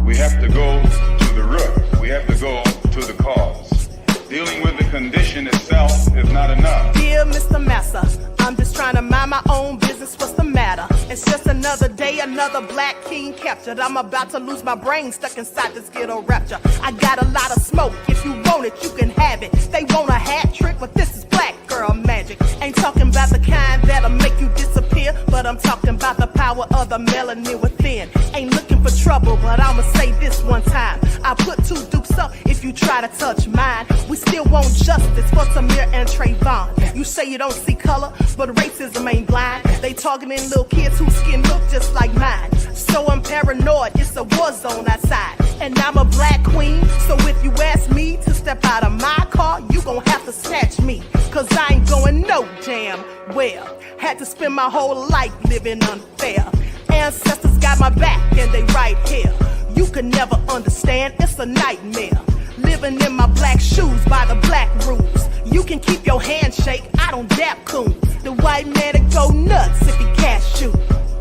We have to go to the root. We have to go to the cause. Dealing with the condition itself is not enough. Dear Mr. Massa, I'm just trying to mind my own business. What's the matter? It's just another day, another black king captured. I'm about to lose my brain, stuck inside this ghetto rapture. I got a lot of smoke. If you want it, you can have it. They want a hat trick, but this is black girl magic. Ain't talking about the kind that'll make you disappear, but I'm talking about the power of the melanin within. Ain't looking for trouble, but I'ma say this one time. I put 2 dukes up if you try to touch mine. We still want justice for Samir and Trayvon. You say you don't see color, but racism ain't blind. They targeting little kids whose skin look just like mine. So I'm paranoid, it's a war zone outside. And I'm a black queen, so if you ask me to step out of my car, you gon' have to snatch me. Cause I ain't going no damn well. Had to spend my whole life living unfair. Ancestors got my back and they right here. You can never understand, it's a nightmare. Living in my black shoes by the black rules. You can keep your handshake, I don't dap coons. The white man that go nuts if he can't shoot.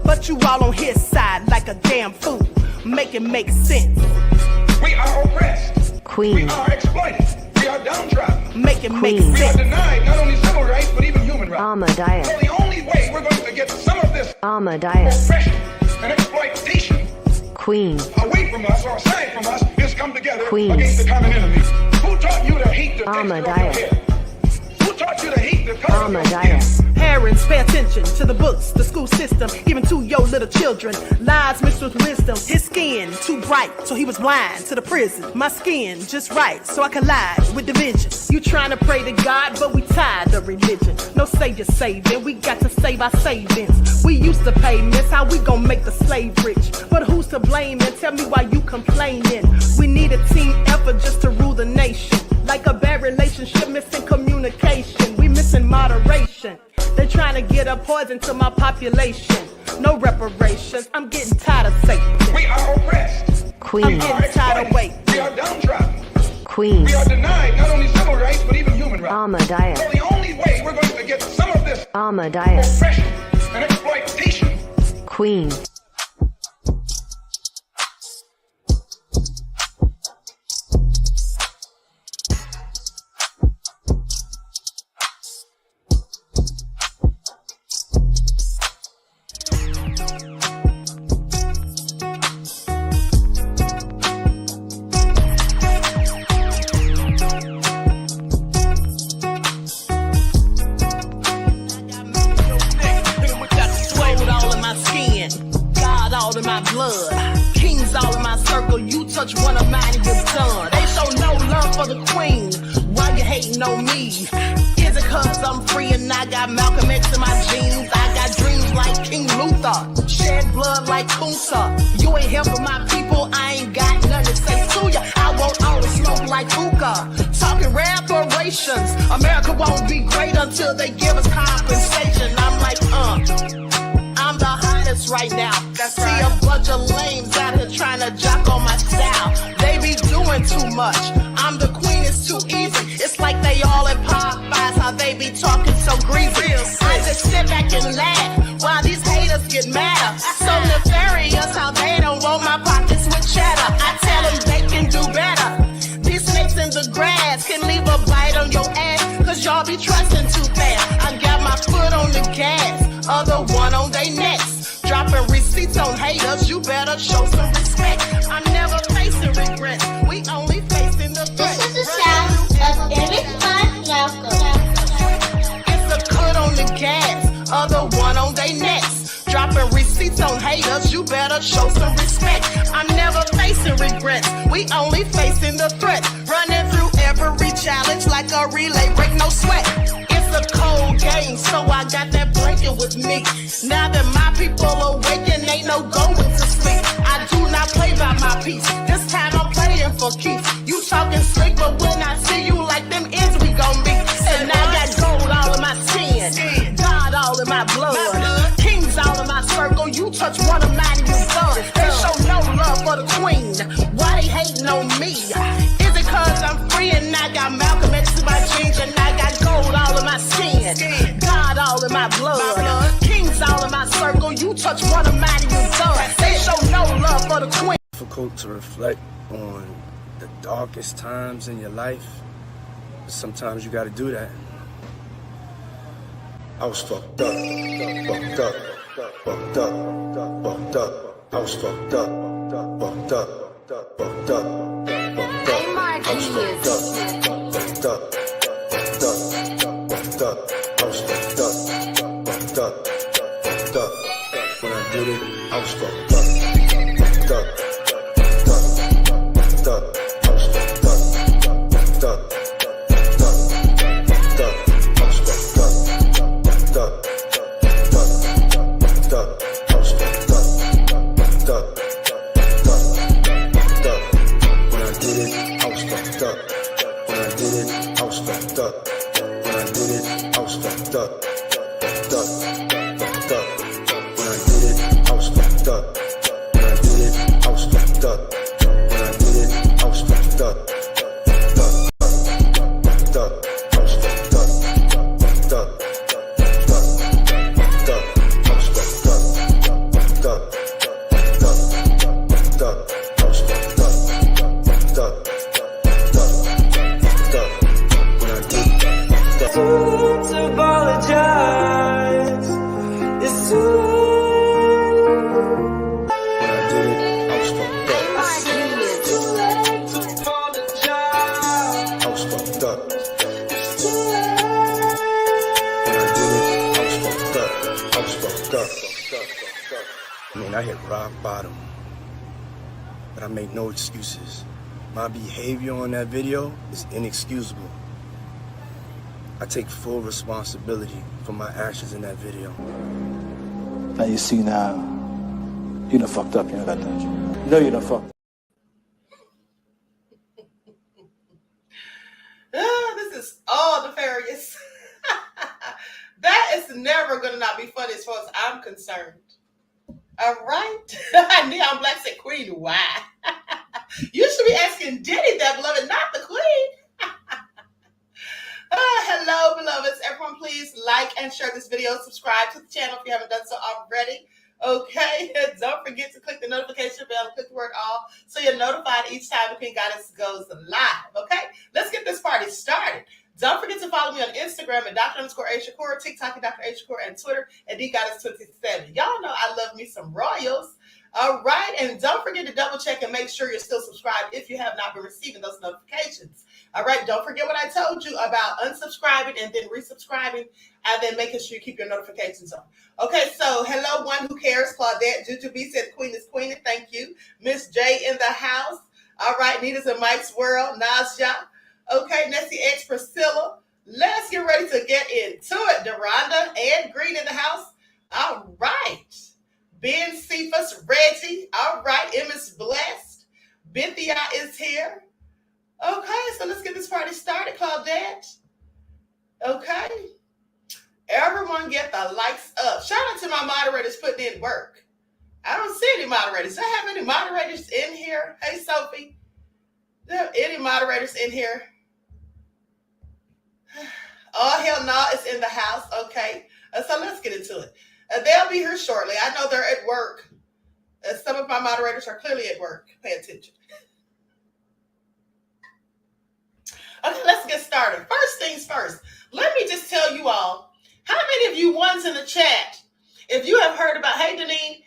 But you all on his side like a damn fool. Make it make sense. We are oppressed. Queen. We are exploited. We are downtrodden. Make it make We are sense. denied not only civil rights, but even human rights. Amadeus. So the only way we're going to get some of this Amadeus. oppression and exploitation Queen. away from us or aside from us is come together Queen. against the common enemy. Who taught you to hate the texture of your Amadeus. hair? Who taught you to hate the color of your skin? Amadeus. Parents, pay attention to the books, the school system, even to your little children. Lies mixed with wisdom. His skin too bright, so he was blind to the prison. My skin just right, so I collide with division. You trying to pray to God, but we tired of religion. No savior saving, we got to save our savings. We used to pay miss, how we gon' make the slave rich? But who's to blame, and tell me why you complaining? We need a team effort just to rule the nation. Like a bad relationship, missing communication. We missing moderation. They're trying to get a poison to my population. No reparations. I'm getting tired of Satan. We are oppressed. I'm Queen. getting tired of waiting. We are downtrodden. Queen. We are denied not only civil rights, but even human rights. Amadeus. So the only way we're going to get some of this Amadeus. oppression and exploitation. Queen. All in my blood, kings all in my circle. You touch one of mine and you're done. They show no love for the queen. Why you hating on me? Is it cause I'm free and I got Malcolm X in my jeans? I got dreams like King Luther, shed blood like Kunsa. You ain't helping my people, I ain't got nothing to say to ya. I want all the smoke like hookah. Talking reparations, America won't be great until they give us compensation. I'm like, I'm the hottest right now. See a bunch of lames out here trying to jock on my style. They be doing too much. I'm the queen, it's too easy. It's like they all in Popeyes, how they be talking so greasy. I just sit back and laugh while these haters get mad. So nefarious how they don't want my pockets with cheddar. I tell them they can do better. These snakes in the grass can leave a bite on your ass, cause y'all be trusting too fast. I got my foot on the gas, other one on they necks. Dropping receipts on haters, you better show some respect. I'm never facing regrets, we only facing the threat. This is the sound of MixConduct. It's a cut on the gas, other one on they necks. Dropping receipts on haters, you better show some respect. I'm never facing regrets, we only facing the threat. Running through every challenge like a relay, break no sweat. It's a cold game, so I got that blanket with me. Now that my people awaken, ain't no going to sleep. I do not play by my piece, this time I'm playing for keeps. You talking slick, but when I see you like them ends, we gon' meet. And I got gold all in my skin, God all in my blood, kings all in my circle. You touch one of mine and you're done. They show no love for the queen, why they hating on me? Is it cause I'm free and I got Malcolm X in my jeans, and I got gold all in my skin, God all in my blood, kings all in my circle. You touch one of mine and you're done. They show no love for the queen. Difficult to reflect on the darkest times in your life. Sometimes you gotta do that. I was fucked up, fucked up, fucked up, fucked up. I was fucked up, fucked up, fucked up, fucked up. I was fucked up, fucked up, fucked up, fucked up. I was fucked up, fucked up, fucked up. When I did it, I was fucked up, fucked up, fucked up, fucked up. I was fucked up, fucked up, fucked up, fucked up. I was fucked up, fucked up, fucked up, fucked up. I was fucked up, fucked up, fucked up, fucked up. When I did it, I was fucked up. When I did it, I was fucked up. When I did it, I was fucked up, fucked up, fucked up. When I did it, I was fucked up. When I did it, I was fucked up. When I did it, I was fucked up, fucked up, fucked up. I was fucked up, fucked up, fucked up, fucked up. I was fucked up, fucked up, fucked up, fucked up. I was fucked up, fucked up, fucked up, fucked up. When I did that. To apologize. It's too When I did it, I was fucked up. late to apologize. I was fucked up. When I did it, I was fucked up. I was fucked up. I mean, I hit rock bottom, but I make no excuses. My behavior on that video is inexcusable. I take full responsibility for my actions in that video. Now you see now, you done fucked up, you know that, don't you? You know you done fucked up. This is all nefarious. That is never going to not be funny as far as I'm concerned. All right. Neon Black said, Queen, why? You should be asking Diddy that, beloved, not the Queen. Hello, beloveds. Everyone, please like and share this video. Subscribe to the channel if you haven't done so already. Okay. Don't forget to click the notification bell and click the word all so you're notified each time the Queen Goddess goes live. Okay. Let's get this party started. Don't forget to follow me on Instagram at Dr_A_Shakur, TikTok at Dr. A Shakur, and Twitter at DGoddess27. Y'all know I love me some royals. All right. And don't forget to double check and make sure you're still subscribed if you have not been receiving those notifications. All right. Don't forget what I told you about unsubscribing and then resubscribing and then making sure you keep your notifications on. Okay. So hello, one who cares. Claudette Juju B said Queen is Queen. Thank you. Miss J in the house. All right. Nita's in Mike's World. Nasja. Okay. Nessie X Priscilla. Let's get ready to get into it. Deronda and Green in the house. All right. Ben Cephas, Reggie. All right. Emma's blessed. Bithia is here. Okay. So let's get this party started, Claudette. Okay. Everyone get the likes up. Shout out to my moderators putting in work. I don't see any moderators. Do I have any moderators in here? Hey, Sophie. Do I have any moderators in here? Oh, hell no, it's in the house. Okay. So let's get into it. They'll be here shortly. I know they're at work. Some of my moderators are clearly at work. Pay attention. Okay, let's get started. First things first. Let me just tell you all, how many of you ones in the chat, if you have heard about, hey, Deneen,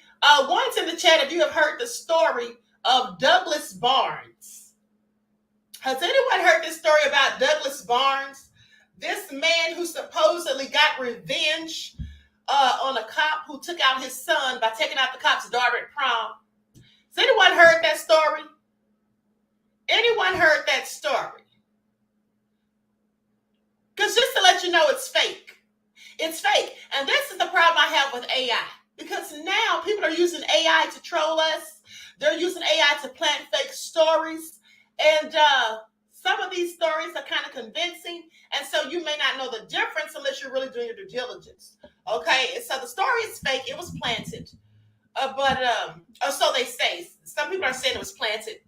ones in the chat, if you have heard the story of Douglas Barnes. Has anyone heard this story about Douglas Barnes? This man who supposedly got revenge on a cop who took out his son by taking out the cop's daughter at prom. Has anyone heard that story? Anyone heard that story? Because just to let you know, it's fake. It's fake. And this is the problem I have with AI. Because now people are using AI to troll us. They're using AI to plant fake stories. And some of these stories are kind of convincing. And so you may not know the difference unless you're really doing your due diligence. Okay, so the story is fake. It was planted. Or so they say. Some people are saying it was planted.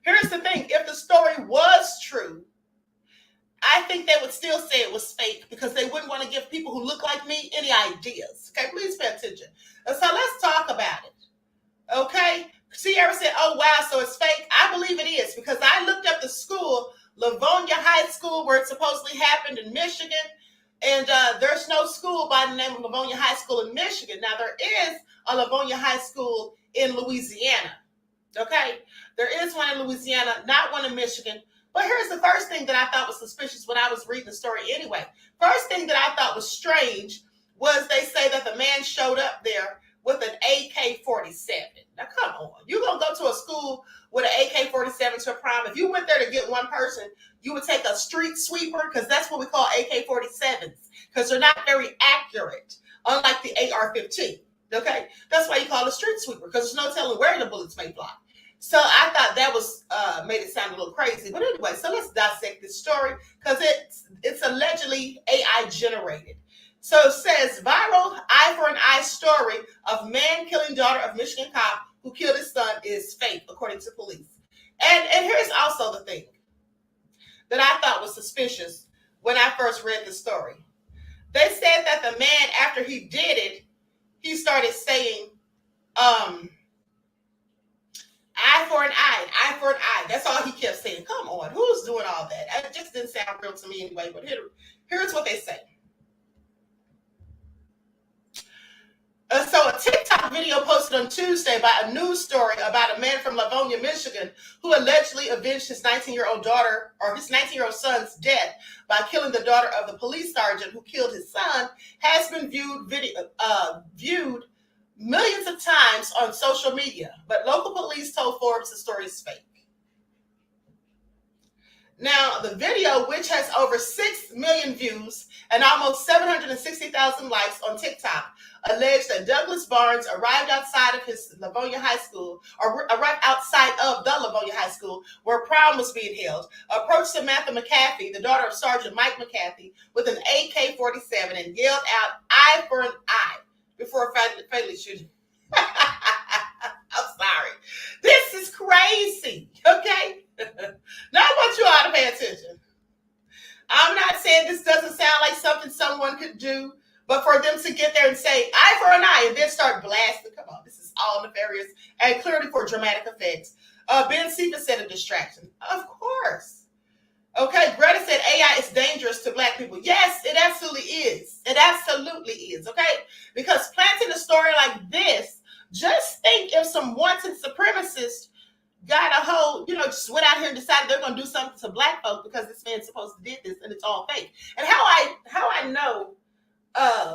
Here's the thing. If the story was true, I think they would still say it was fake because they wouldn't want to give people who look like me any ideas. Okay, please pay attention. So let's talk about it. Okay, Sierra said, oh, wow, so it's fake. I believe it is because I looked up the school, Livonia High School, where it supposedly happened in Michigan. And there's no school by the name of Livonia High School in Michigan. Now, there is a Livonia High School in Louisiana. Okay? There is one in Louisiana, not one in Michigan. But here's the first thing that I thought was suspicious when I was reading the story anyway. First thing that I thought was strange was they say that the man showed up there with an AK-47. Now, come on. You're going to go to a school with an AK-47 to a prom. If you went there to get one person, you would take a street sweeper, because that's what we call AK-47s, because they're not very accurate, unlike the AR-15. Okay? That's why you call it a street sweeper, because there's no telling where the bullets may fly. So I thought that was made it sound a little crazy. But anyway, so let's dissect this story, because it's allegedly AI generated. So it says, viral eye for an eye story of man killing daughter of Michigan cop who killed his son is fake, according to police. And here's also the thing that I thought was suspicious when I first read the story. They said that the man, after he did it, he started saying, eye for an eye, eye for an eye. That's all he kept saying. Come on, who's doing all that? It just didn't sound real to me anyway, but here's what they say. So a TikTok video posted on Tuesday by a news story about a man from Livonia, Michigan, who allegedly avenged his 19-year-old daughter or his 19-year-old son's death by killing the daughter of the police sergeant who killed his son, has been viewed millions of times on social media. But local police told Forbes the story is fake. Now, the video, which has over 6 million views and almost 760,000 likes on TikTok, alleged that Douglas Barnes arrived outside of his Livonia High School, or arrived outside of the Livonia High School, where prom was being held, approached Samantha McCaffey, the daughter of Sergeant Mike McCaffey, with an AK-47 and yelled out, eye for an eye, before fatally shooting. I'm sorry. This is crazy, okay? Now I want you all to pay attention. I'm not saying this doesn't sound like something someone could do, but for them to get there and say, eye for an eye, and then start blasting, come on, this is all nefarious and clearly for dramatic effects. Ben Cephas said a distraction. Of course. Okay, Greta said AI is dangerous to Black people. Yes, it absolutely is. It absolutely is, okay? Because planting a story like this, just think if some wanted supremacists got a whole, just went out here and decided they're going to do something to Black folk because this man's supposed to did this and it's all fake. And how I know,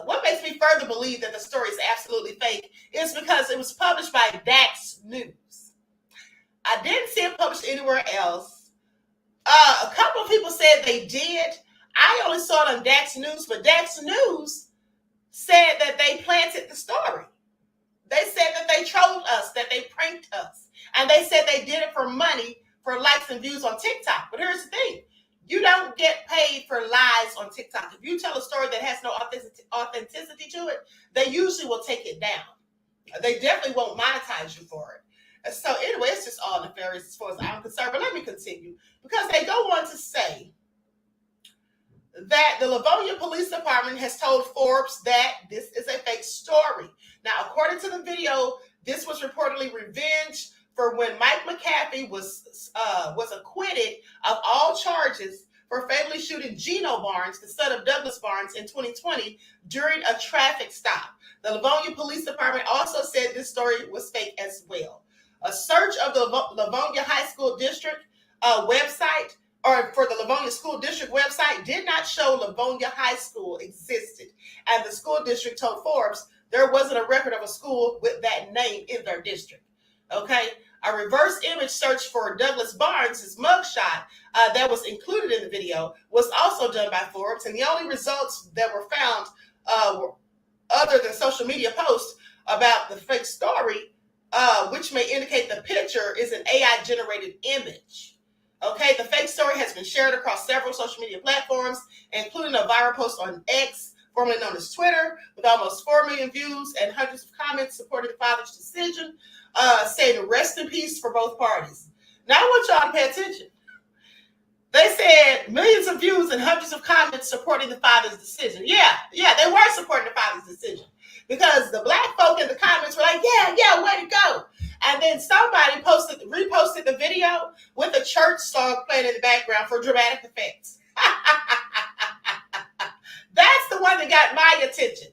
what makes me further believe that the story is absolutely fake is because it was published by Dax News. I didn't see it published anywhere else. A couple of people said they did. I only saw it on Dax News, but Dax News said that they planted the story. They said that they trolled us, that they pranked us. And they said they did it for money, for likes and views on TikTok. But here's the thing. You don't get paid for lies on TikTok. If you tell a story that has no authenticity to it, they usually will take it down. They definitely won't monetize you for it. So anyway, it's just all nefarious as far as I'm concerned. But let me continue. Because they go on to say that the Livonia Police Department has told Forbes that this is a fake story. Now, according to the video, this was reportedly revenge for when Mike McCaffey was acquitted of all charges for fatally shooting Geno Barnes, the son of Douglas Barnes, in 2020 during a traffic stop. The Livonia Police Department also said this story was fake as well. A search of the Livonia High School District website, or for the Livonia School District website, did not show Livonia High School existed. And the school district told Forbes there wasn't a record of a school with that name in their district. Okay? A reverse image search for Douglas Barnes' mugshot that was included in the video was also done by Forbes. And the only results that were found were other than social media posts about the fake story, which may indicate the picture is an AI-generated image. Okay, the fake story has been shared across several social media platforms, including a viral post on X, formerly known as Twitter, with almost 4 million views and hundreds of comments supporting the father's decision, saying rest in peace for both parties. Now I want y'all to pay attention. They said millions of views and hundreds of comments supporting the father's decision. Yeah, they were supporting the father's decision. because the black folk in the comments were like, yeah, way to go. And then somebody reposted the video with a church song playing in the background for dramatic effects. That's the one that got my attention.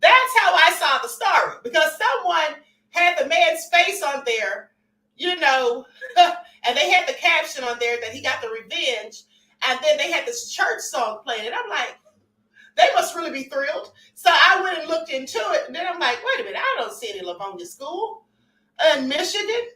That's how I saw the story, because someone had the man's face on there, you know, and they had the caption on there that he got the revenge, and then they had this church song playing, and I'm like, they must really be thrilled. So I went and looked into it, and then I'm like, wait a minute, I don't see any Livonia school in Michigan.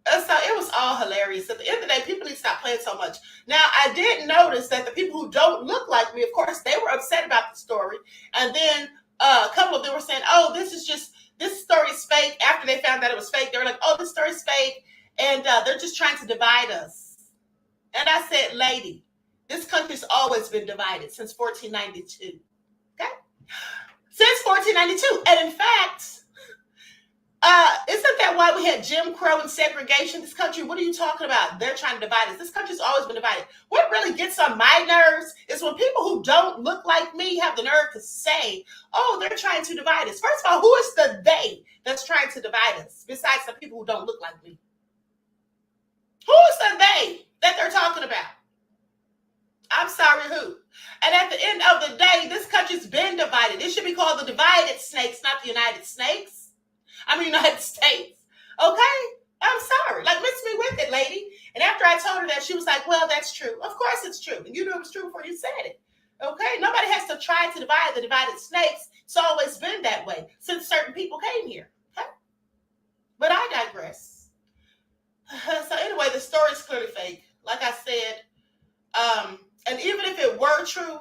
So it was all hilarious. At the end of the day, people need to stop playing so much. Now, I did notice that the people who don't look like me, of course, they were upset about the story. And then a couple of them were saying, oh, this story is fake. After they found that it was fake, they were like, oh, this story is fake. And they're just trying to divide us. And I said, lady, this country's always been divided since 1492. Okay? Since 1492. And in fact, isn't that why we had Jim Crow and segregation in this country? What are you talking about? They're trying to divide us. This country's always been divided. What really gets on my nerves is when people who don't look like me have the nerve to say, oh, they're trying to divide us. First of all, who is the they that's trying to divide us besides the people who don't look like me? Who is the they that they're talking about? I'm sorry, who? And at the end of the day, this country's been divided. It should be called the divided snakes, not the United Snakes. United States. Okay? I'm sorry. Like, miss me with it, lady. And after I told her that, she was like, well, that's true. Of course it's true. And you knew it was true before you said it. Okay? Nobody has to try to divide the divided snakes. It's always been that way since certain people came here. Okay? But I digress. So anyway, the story is clearly fake. Like I said, and even if it were true,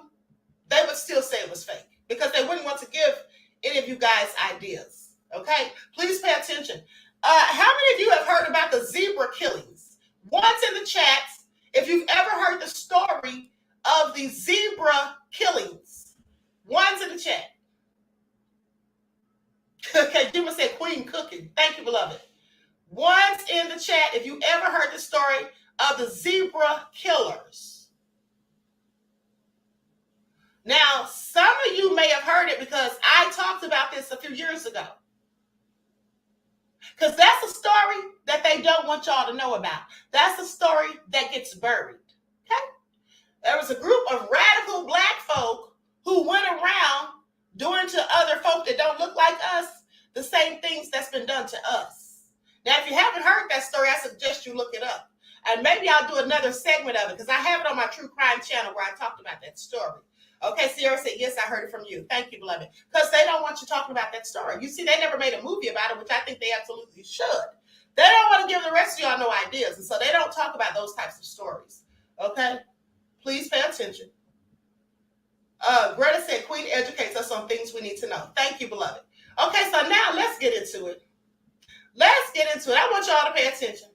they would still say it was fake because they wouldn't want to give any of you guys ideas. Okay, please pay attention. How many of you have heard about the zebra killings? Once in the chat, if you've ever heard the story of the zebra killings. One's in the chat. Okay, Jimmy said Queen cooking. Thank you, beloved. One's in the chat if you ever heard the story of the zebra killers. Now, some of you may have heard it because I talked about this a few years ago. Because that's a story that they don't want y'all to know about. That's a story that gets buried. Okay? There was a group of radical black folk who went around doing to other folk that don't look like us the same things that's been done to us. Now, if you haven't heard that story, I suggest you look it up. And maybe I'll do another segment of it because I have it on my True Crime channel where I talked about that story. Okay, Sierra said, yes, I heard it from you. Thank you, beloved. Because they don't want you talking about that story. You see, they never made a movie about it, which I think they absolutely should. They don't want to give the rest of y'all no ideas, and so they don't talk about those types of stories. Okay? Please pay attention. Greta said, Queen educates us on things we need to know. Thank you, beloved. Okay, so now let's get into it. Let's get into it. I want y'all to pay attention.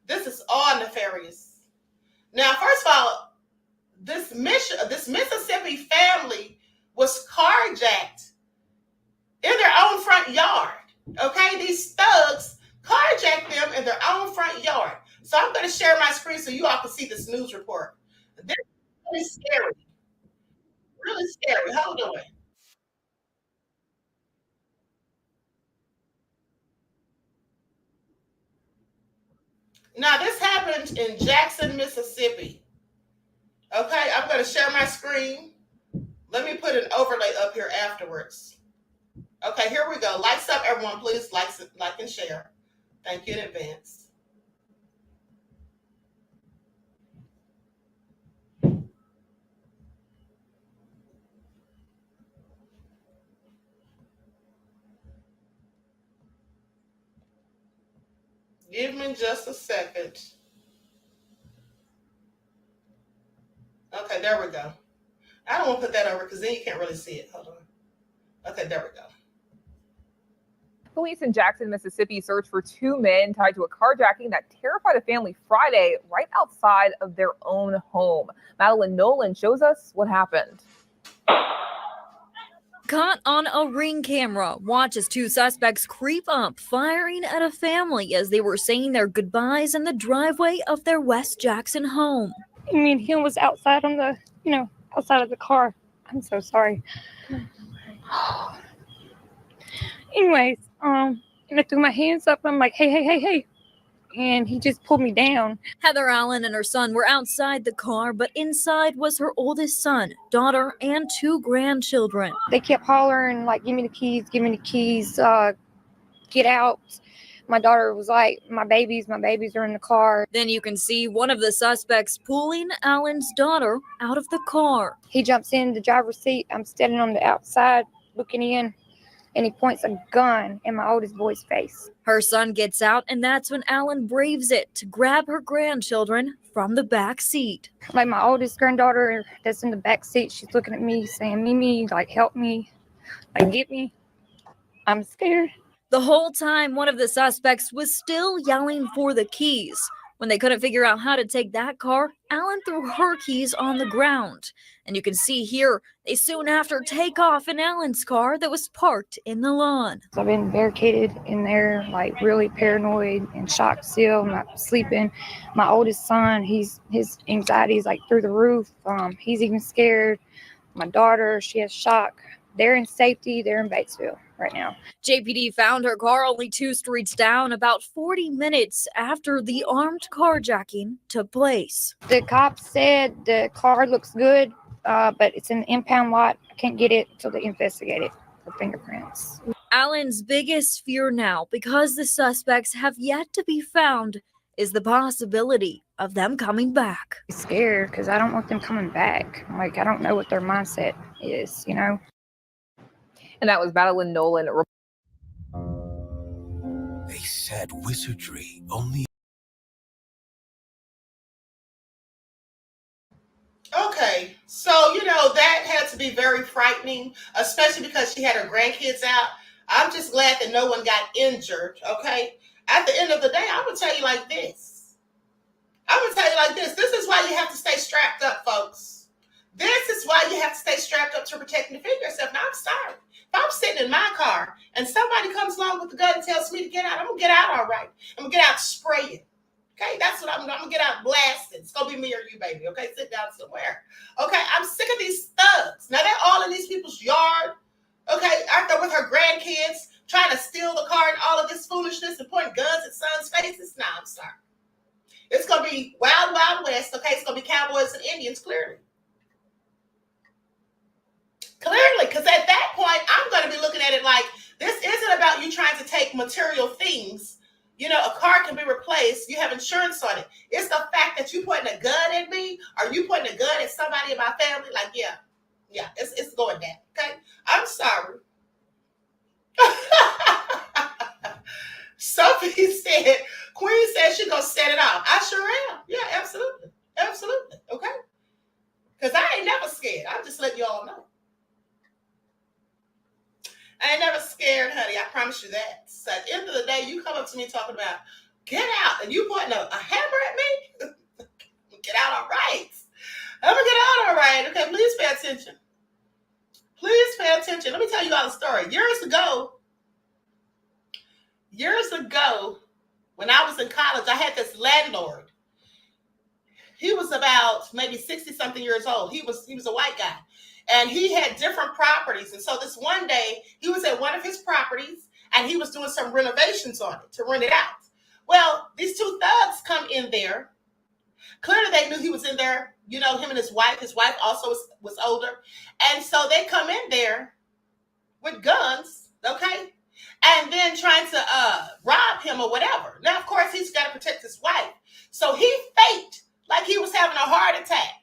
This is all nefarious. Now, first of all, this Mississippi family was carjacked in their own front yard. Okay, these thugs carjacked them in their own front yard. So I'm going to share my screen so you all can see this news report. This is really scary. Really scary. Hold on. Now, this happened in Jackson, Mississippi. Okay, I'm going to share my screen. Let me put an overlay up here afterwards. Okay, here we go. Lights up, everyone. Please like and share. Thank you in advance. Give me just a second. Okay, there we go. I don't want to put that over because then you can't really see it. Hold on. Okay, there we go. Police in Jackson, Mississippi searched for two men tied to a carjacking that terrified a family Friday right outside of their own home. Madeline Nolan shows us what happened. Caught on a Ring camera, watch as two suspects creep up, firing at a family as they were saying their goodbyes in the driveway of their West Jackson home. I mean, he was outside on the, outside of the car. I'm so sorry. Anyways, and I threw my hands up. I'm like, hey, hey, hey, hey. And he just pulled me down. Heather Allen and her son were outside the car, but inside was her oldest son, daughter, and 2 grandchildren. They kept hollering, like, give me the keys, get out. My daughter was like, my babies are in the car. Then you can see one of the suspects pulling Allen's daughter out of the car. He jumps in the driver's seat. I'm standing on the outside looking in, and he points a gun in my oldest boy's face. Her son gets out, and that's when Allen braves it to grab her grandchildren from the back seat. Like, my oldest granddaughter that's in the back seat, she's looking at me saying, Mimi, like, help me, like, get me. I'm scared. The whole time, one of the suspects was still yelling for the keys. When they couldn't figure out how to take that car, Allen threw her keys on the ground. And you can see here, they soon after take off in Allen's car that was parked in the lawn. I've been barricaded in there, like, really paranoid and shocked still, not sleeping. My oldest son, his anxiety is like through the roof. He's even scared. My daughter, she has shock. They're in safety. They're in Batesville right now. JPD found her car only 2 streets down about 40 minutes after the armed carjacking took place. The cops said the car looks good, but it's in the impound lot. I can't get it until they investigate it for fingerprints. Allen's biggest fear now, because the suspects have yet to be found, is the possibility of them coming back. I'm scared because I don't want them coming back. Like, I don't know what their mindset is, you know? And that was Madeline Nolan. They said wizardry only. Okay, so, that had to be very frightening, especially because she had her grandkids out. I'm just glad that no one got injured, okay? At the end of the day, I'm going to tell you like this. This is why you have to stay strapped up, folks. This is why you have to stay strapped up to protect and defend yourself. Now, I'm sorry. If I'm sitting in my car and somebody comes along with a gun and tells me to get out, I'm going to get out all right. I'm going to get out spraying. Okay, that's what I'm going to get out blasted. It's going to be me or you, baby. Okay, sit down somewhere. Okay, I'm sick of these thugs. Now, they're all in these people's yard. Okay, out there with her grandkids, trying to steal the car and all of this foolishness and pointing guns at sons' faces. Nah, I'm sorry. It's going to be wild, wild west. Okay, it's going to be cowboys and Indians, clearly. Clearly, because at that point, I'm going to be looking at it like, this isn't about you trying to take material things. A car can be replaced. You have insurance on it. It's the fact that you pointing a gun at me, or you pointing a gun at somebody in my family. Like, yeah, it's going down. Okay, I'm sorry. Sophie said, Queen said she's going to set it off. I sure am. Yeah, absolutely. Absolutely. Okay. Because I ain't never scared. I'm just letting you all know. I ain't never scared, honey. I promise you that. So at the end of the day, you come up to me talking about, get out, and you pointing a hammer at me? Get out all right. I'm going to get out all right. Okay, please pay attention. Please pay attention. Let me tell you all a story. Years ago, when I was in college, I had this landlord. He was about maybe 60-something years old. He was a white guy. And he had different properties. And so this one day, he was at one of his properties, and he was doing some renovations on it to rent it out. Well, these 2 thugs come in there. Clearly, they knew he was in there. Him and his wife. His wife also was older. And so they come in there with guns, okay? And then trying to rob him or whatever. Now, of course, he's got to protect his wife. So he faked like he was having a heart attack.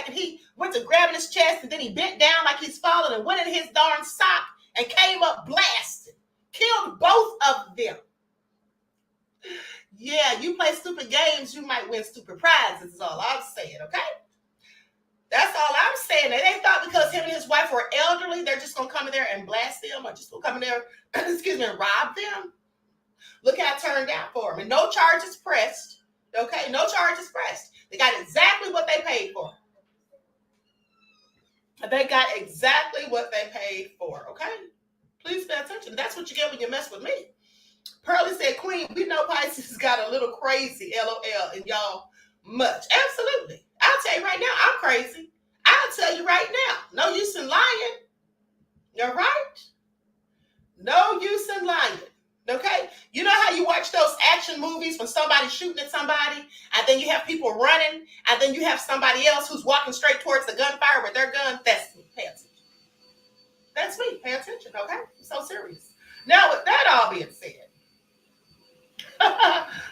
And he went to grabbing his chest, and then he bent down like he's falling and went in his darn sock and came up blasted. Killed both of them. Yeah, you play stupid games, you might win stupid prizes is all I'm saying, okay? That's all I'm saying. They thought because him and his wife were elderly, they're just going to come in there and blast them, or just going to come in there, and rob them. Look how it turned out for them. And no charges pressed, okay? No charges pressed. They got exactly what they paid for. Okay? Please pay attention. That's what you get when you mess with me. Pearlie said, Queen, we know Pisces got a little crazy, LOL, and y'all much. Absolutely. I'll tell you right now, I'm crazy. I'll tell you right now. No use in lying. All right? No use in lying. Okay? You know how you watch those action movies when somebody's shooting at somebody, and then you have people running, and then you have somebody else who's walking straight towards the gunfire with their gun? That's me. Pay attention. That's me. Pay attention, okay? I'm so serious. Now, with that all being said,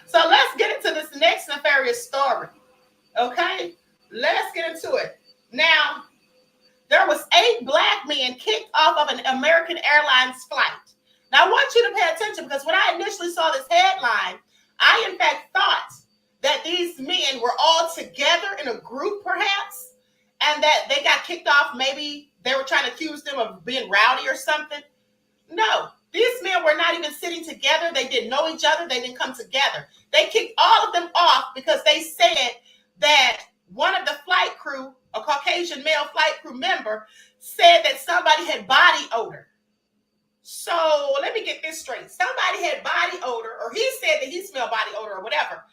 so let's get into this next nefarious story. Okay? Let's get into it. Now, there was 8 black men kicked off of an American Airlines flight. Now, I want you to pay attention because when I initially saw this headline, I in fact thought that these men were all together in a group perhaps, and that they got kicked off. Maybe they were trying to accuse them of being rowdy or something. No, these men were not even sitting together. They didn't know each other. They didn't come together. They kicked all of them off because they said that one of the flight crew, a Caucasian male flight crew member, said that somebody had body odor. So let me get this straight. Somebody had body odor, or he said that he smelled body odor or whatever.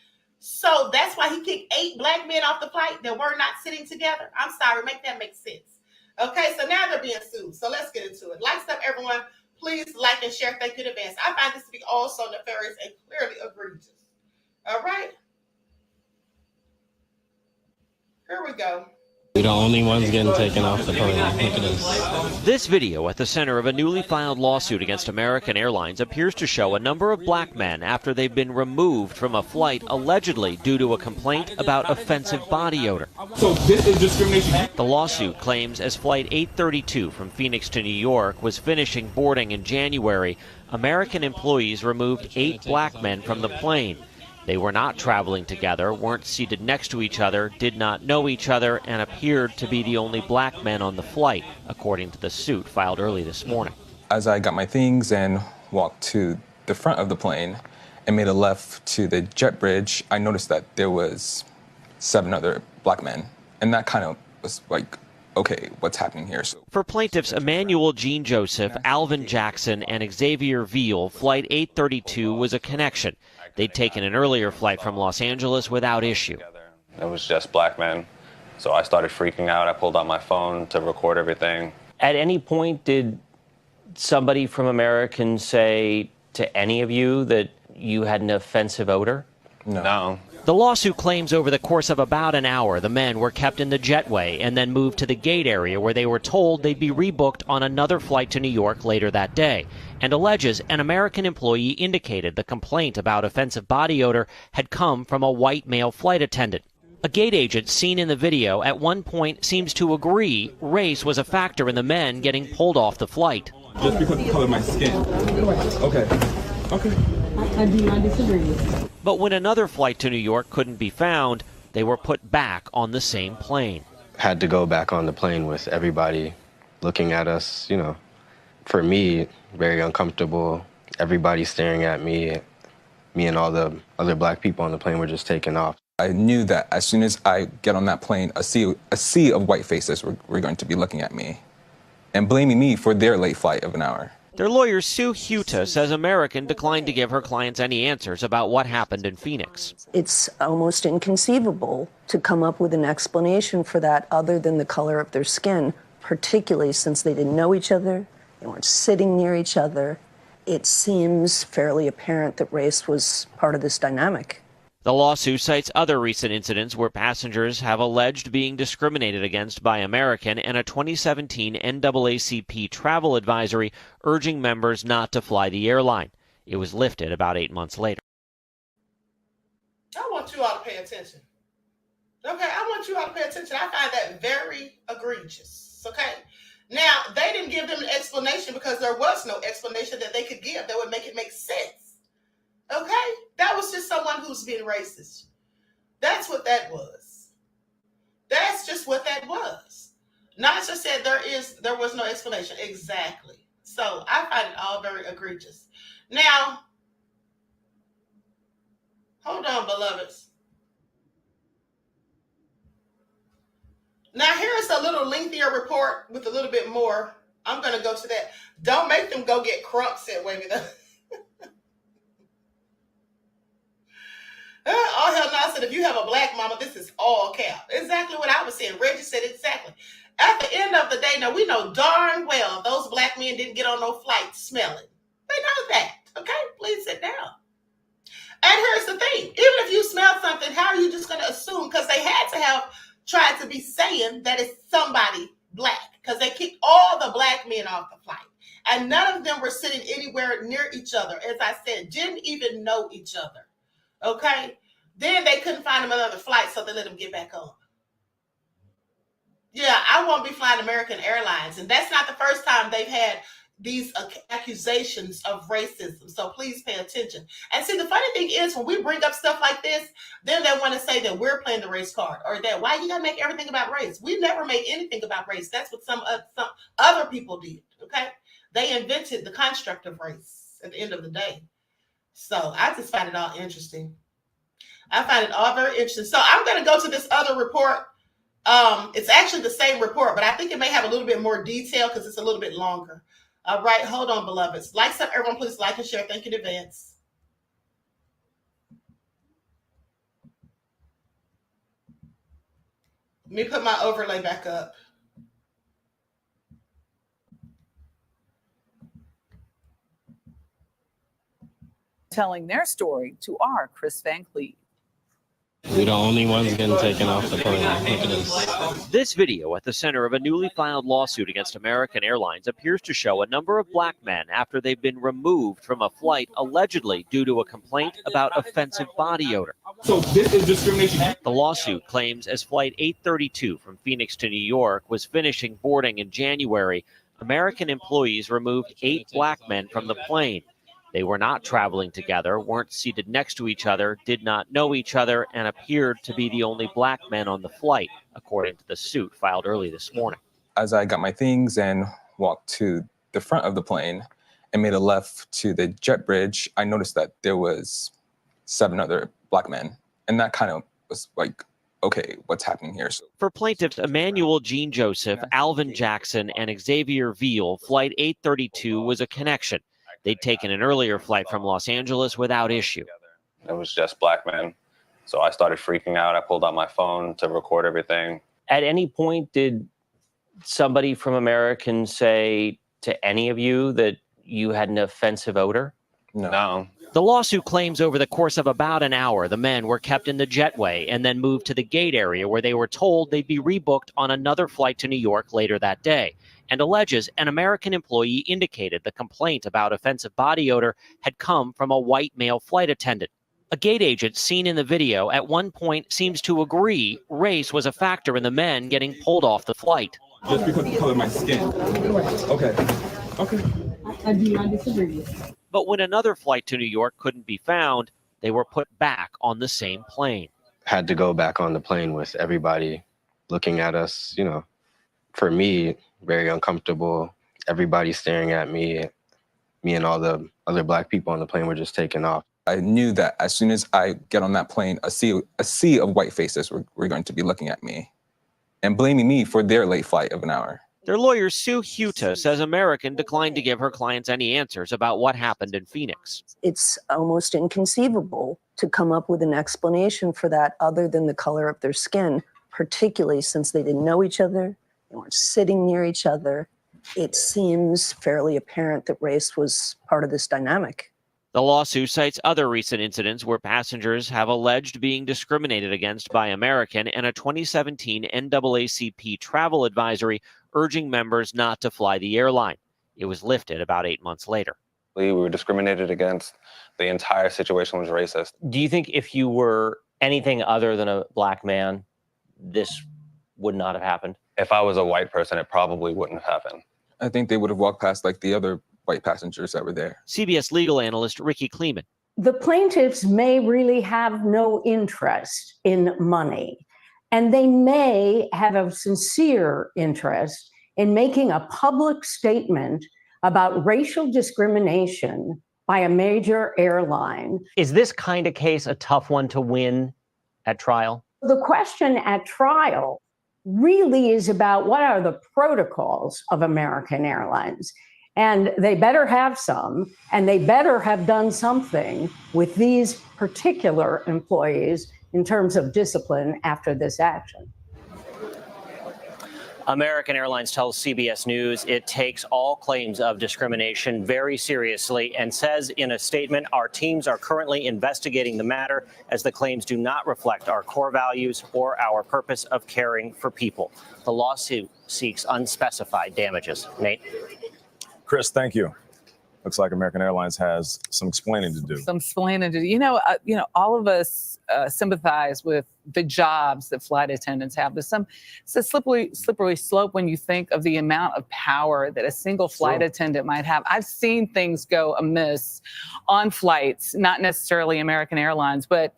So that's why he kicked 8 black men off the flight that were not sitting together. I'm sorry, make that make sense. Okay, so now they're being sued. So let's get into it. Like stuff, everyone. Please like and share. Thank you in advance. I find this to be also nefarious and clearly egregious. All right. Here we go. We're the only ones getting taken off the plane. Look at this. This video at the center of a newly filed lawsuit against American Airlines appears to show a number of black men after they've been removed from a flight allegedly due to a complaint about offensive body odor. So this is discrimination. The lawsuit claims as Flight 832 from Phoenix to New York was finishing boarding in January, American employees removed 8 black men from the plane. They were not traveling together, weren't seated next to each other, did not know each other, and appeared to be the only black men on the flight, according to the suit filed early this morning. As I got my things and walked to the front of the plane and made a left to the jet bridge, I noticed that there was 7 other black men. And that kind of was like, okay, what's happening here? For plaintiffs Emmanuel Jean Joseph, Alvin Jackson, and Xavier Veal, Flight 832 was a connection. They'd taken an earlier flight from Los Angeles without issue. It was just black men. So I started freaking out. I pulled out my phone to record everything. At any point, did somebody from American say to any of you that you had an offensive odor? No. The lawsuit claims over the course of about an hour, the men were kept in the jetway and then moved to the gate area where they were told they'd be rebooked on another flight to New York later that day, and alleges an American employee indicated the complaint about offensive body odor had come from a white male flight attendant. A gate agent seen in the video at one point seems to agree race was a factor in the men getting pulled off the flight. Just because of the color of my skin. Okay. Okay. I do not disagree. But when another flight to New York couldn't be found, they were put back on the same plane. Had to go back on the plane with everybody looking at us, for me, very uncomfortable. Everybody staring at me. Me and all the other black people on the plane were just taking off. I knew that as soon as I get on that plane, a sea of white faces were going to be looking at me and blaming me for their late flight of an hour. Their lawyer, Sue Huta, says American declined to give her clients any answers about what happened in Phoenix. It's almost inconceivable to come up with an explanation for that other than the color of their skin, particularly since they didn't know each other, they weren't sitting near each other. It seems fairly apparent that race was part of this dynamic. The lawsuit cites other recent incidents where passengers have alleged being discriminated against by American and a 2017 NAACP travel advisory urging members not to fly the airline. It was lifted about 8 months later. I want you all to pay attention. Okay, I want you all to pay attention. I find that very egregious. Okay? Now, they didn't give them an explanation because there was no explanation that they could give that would make it make sense. Okay? That was just someone who's being racist. That's what that was. That's just what that was. Nasha said there was no explanation. Exactly. So I find it all very egregious. Now, hold on, beloveds. Now, here's a little lengthier report with a little bit more. I'm going to go to that. Don't make them go get crump, said Wavy. Oh, hell no. I said, if you have a black mama, this is all cap. Exactly what I was saying. Reggie said exactly. At the end of the day, now we know darn well those black men didn't get on no flight smelling. They know that. Okay, please sit down. And here's the thing: even if you smell something, how are you just going to assume? Because they had to have tried to be saying that it's somebody black, because they kicked all the black men off the flight, and none of them were sitting anywhere near each other. As I said, didn't even know each other. Okay, then they couldn't find them another flight, so they let them get back on. Yeah, I won't be flying American Airlines, and that's not the first time they've had these accusations of racism. So please pay attention. And see, the funny thing is, when we bring up stuff like this, then they want to say that we're playing the race card, or that why you gotta make everything about race. We never make anything about race. That's what some other people did. Okay, they invented the construct of race at the end of the day. So I just find it all interesting. I find it all very interesting. So I'm going to go to this other report. It's actually the same report, but I think it may have a little bit more detail because it's a little bit longer. All right, hold on, beloveds. Everyone, please like and share. Thank you in advance. Let me put my overlay back up. Telling their story to our Chris Van Cleave. We're the only ones getting taken off the plane. Look at this. This video at the center of a newly filed lawsuit against American Airlines appears to show a number of black men after they've been removed from a flight allegedly due to a complaint about offensive body odor. So this is discrimination. The lawsuit claims as Flight 832 from Phoenix to New York was finishing boarding in January, American employees removed 8 black men from the plane. They were not traveling together, weren't seated next to each other, did not know each other, and appeared to be the only black men on the flight, according to the suit filed early this morning. As I got my things and walked to the front of the plane and made a left to the jet bridge, I noticed that there was 7 other black men. And that kind of was like, okay, what's happening here? So for plaintiffs Emmanuel Jean Joseph, Alvin Jackson, and Xavier Veal, Flight 832 was a connection. They'd taken an earlier flight from Los Angeles without issue. It was just black men. So I started freaking out. I pulled out my phone to record everything. At any point, did somebody from American say to any of you that you had an offensive odor? No. The lawsuit claims over the course of about an hour, the men were kept in the jetway and then moved to the gate area where they were told they'd be rebooked on another flight to New York later that day, and alleges an American employee indicated the complaint about offensive body odor had come from a white male flight attendant. A gate agent seen in the video at one point seems to agree race was a factor in the men getting pulled off the flight. Just because of the color of my skin. Okay. I do not disagree. But when another flight to New York couldn't be found, they were put back on the same plane. Had to go back on the plane with everybody looking at us, for me, very uncomfortable. Everybody staring at me. Me and all the other black people on the plane were just taking off. I knew that as soon as I get on that plane, a sea of white faces were going to be looking at me and blaming me for their late flight of an hour. Their lawyer, Sue Huta, says American declined to give her clients any answers about what happened in Phoenix. It's almost inconceivable to come up with an explanation for that other than the color of their skin, particularly since they didn't know each other, they weren't sitting near each other. It seems fairly apparent that race was part of this dynamic. The lawsuit cites other recent incidents where passengers have alleged being discriminated against by American and a 2017 NAACP travel advisory urging members not to fly the airline. It was lifted about 8 months later. We were discriminated against. The entire situation was racist. Do you think if you were anything other than a black man, this would not have happened? If I was a white person, it probably wouldn't have happened. I think they would have walked past like the other white passengers that were there. CBS legal analyst Ricky Kleeman. The plaintiffs may really have no interest in money, and they may have a sincere interest in making a public statement about racial discrimination by a major airline. Is this kind of case a tough one to win at trial? The question at trial really is about what are the protocols of American Airlines. And they better have some, and they better have done something with these particular employees in terms of discipline after this action. American Airlines tells CBS News it takes all claims of discrimination very seriously and says in a statement, our teams are currently investigating the matter as the claims do not reflect our core values or our purpose of caring for people. The lawsuit seeks unspecified damages. Nate? Chris, thank you. Looks like American Airlines has some explaining to do. Some explaining to do. All of us sympathize with the jobs that flight attendants have. It's a slippery slope when you think of the amount of power that a single flight attendant might have. I've seen things go amiss on flights, not necessarily American Airlines, but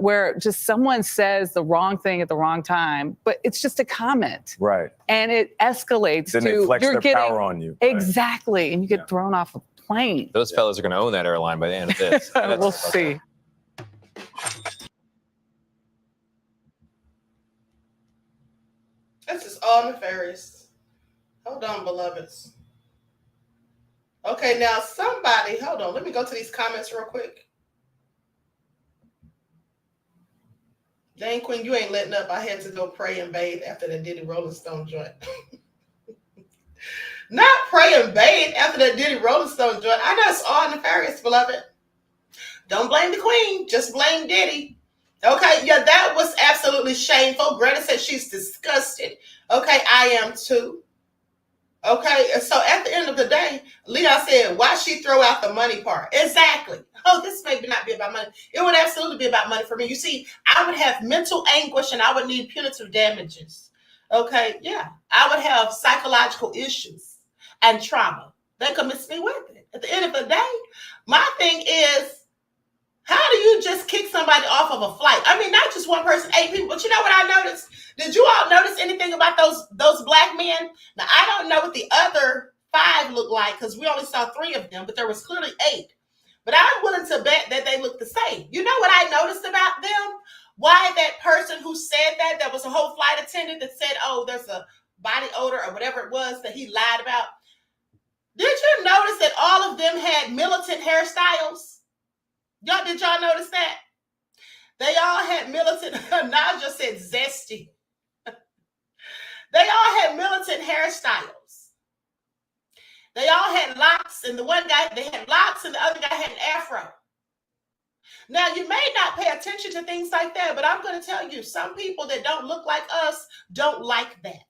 where just someone says the wrong thing at the wrong time, but it's just a comment. Right. And it escalates then to they flex their power on you. Exactly. And you get thrown off a plane. Those fellas are going to own that airline by the end of this. We'll see. This is all nefarious. Hold on, beloveds. Okay, now somebody, hold on. Let me go to these comments real quick. Dang, Queen, you ain't letting up. I had to go pray and bathe after the Diddy Rolling Stone joint. Not pray and bathe after the Diddy Rolling Stone joint. I know it's all nefarious, beloved. Don't blame the Queen. Just blame Diddy. Okay, yeah, that was absolutely shameful. Greta said she's disgusted. Okay, I am too. Okay, so at the end of the day, Leon said, why she throw out the money part? Exactly. Oh, this may not be about money. It would absolutely be about money for me. You see, I would have mental anguish and I would need punitive damages. Okay, yeah, I would have psychological issues and trauma. They could miss me with it. At the end of the day, my thing is, how do you just kick somebody off of a flight? I mean, not just one person, 8 people. But you know what I noticed? Did you all notice anything about those black men? Now, I don't know what the other 5 looked like because we only saw 3 of them, but there was clearly 8. But I'm willing to bet that they look the same. You know what I noticed about them? Why that person who said that was a whole flight attendant that said, oh, there's a body odor or whatever it was that he lied about. Did you notice that all of them had militant hairstyles? Did y'all notice that? They all had militant, Naja said zesty. They all had militant hairstyles. They all had locks, and the one guy, they had locks, and the other guy had an afro. Now, you may not pay attention to things like that, but I'm going to tell you, some people that don't look like us don't like that.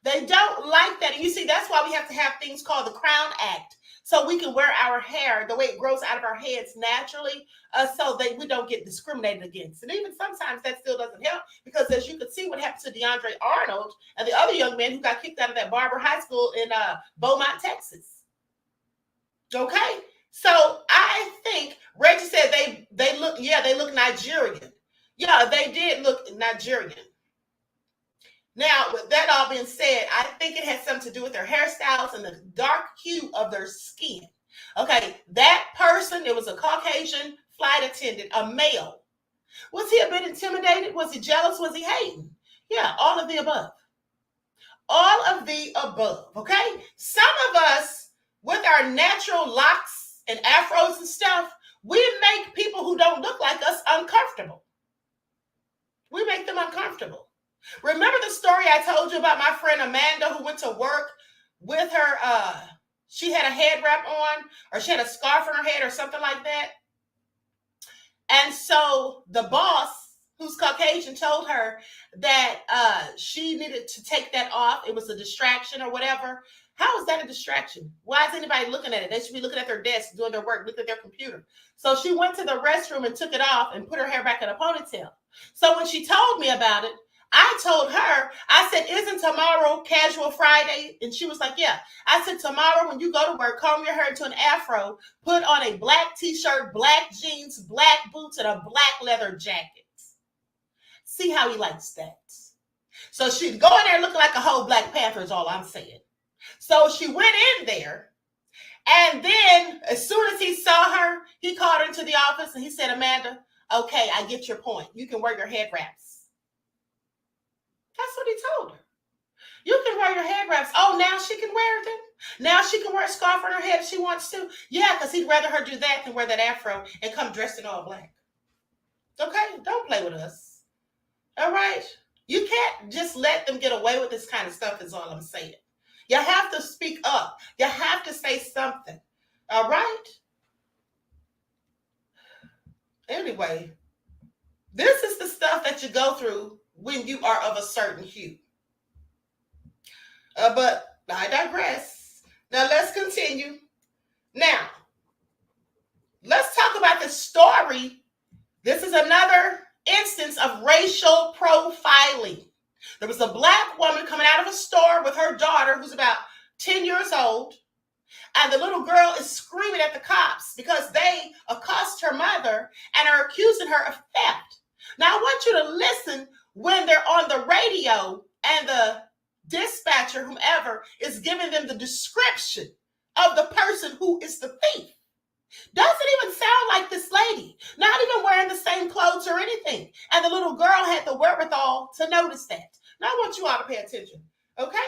They don't like that. And you see, that's why we have to have things called the Crown Act, so we can wear our hair the way it grows out of our heads naturally, so that we don't get discriminated against. And even sometimes that still doesn't help, because as you can see what happened to DeAndre Arnold and the other young man who got kicked out of that Barber High School in Beaumont, Texas. Okay? So I think Reggie said they look Nigerian. Yeah, they did look Nigerian. Now, with that all being said, I think it has something to do with their hairstyles and the dark hue of their skin. Okay, that person, it was a Caucasian flight attendant, a male. Was he a bit intimidated? Was he jealous? Was he hating? Yeah, all of the above. All of the above, okay? Some of us, with our natural locks and afros and stuff, we make people who don't look like us uncomfortable. We make them uncomfortable. Remember the story I told you about my friend Amanda who went to work with her, she had a head wrap on, or she had a scarf on her head or something like that. And so the boss, who's Caucasian, told her that she needed to take that off. It was a distraction or whatever. How is that a distraction? Why is anybody looking at it? They should be looking at their desk, doing their work, looking at their computer. So she went to the restroom and took it off and put her hair back in a ponytail. So when she told me about it, I told her, I said, isn't tomorrow Casual Friday? And she was like, yeah. I said, tomorrow when you go to work, comb your hair into an afro, put on a black t-shirt, black jeans, black boots, and a black leather jacket. See how he likes that. So she'd go in there looking like a whole Black Panther is all I'm saying. So she went in there, and then as soon as he saw her, he called her into the office and he said, Amanda, okay, I get your point. You can wear your head wraps. That's what he told her. You can wear your head wraps. Oh, now she can wear them? Now she can wear a scarf on her head if she wants to? Yeah, because he'd rather her do that than wear that afro and come dressed in all black. Okay? Don't play with us. All right? You can't just let them get away with this kind of stuff is all I'm saying. You have to speak up. You have to say something. All right? Anyway, this is the stuff that you go through when you are of a certain hue. But I digress. Now let's continue. Now, let's talk about the story. This is another instance of racial profiling. There was a black woman coming out of a store with her daughter who's about 10 years old. And the little girl is screaming at the cops because they accost her mother and are accusing her of theft. Now, I want you to listen when they're on the radio and the dispatcher, whomever, is giving them the description of the person who is the thief. Doesn't even sound like this lady, not even wearing the same clothes or anything. And the little girl had the wherewithal to notice that. Now, I want you all to pay attention, okay?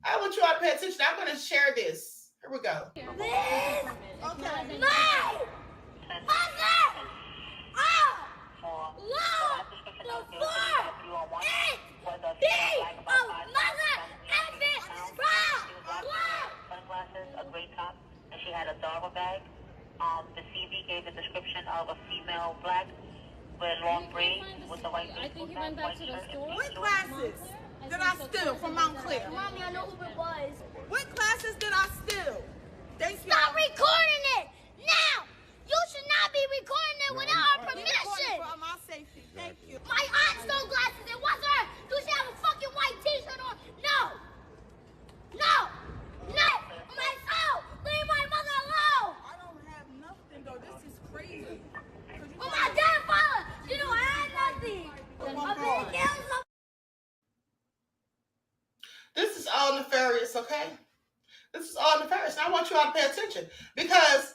I want you all to pay attention. I'm going to share this. Here we go. This okay. My mother! Oh! Law! Before it be a mother effing problem! Sunglasses, a gray top, and she had a dogger bag. The CV gave the description of a female black with long braids with the white baseball cap, white shirt. What classes did I steal from Montclair? Mommy, I know who it was. What classes did I steal? Thank you. Stop recording it now! You should not be recording it without our permission. For my safety. Thank you. My aunt stole glasses. It wasn't her. Do she have a fucking white t-shirt on? No. No. No. My soul. Leave my mother alone. I don't have nothing though. This is crazy. Oh, my damn father. You don't have nothing. I've been killed. This is all nefarious, okay? This is all nefarious. And I want you all to pay attention because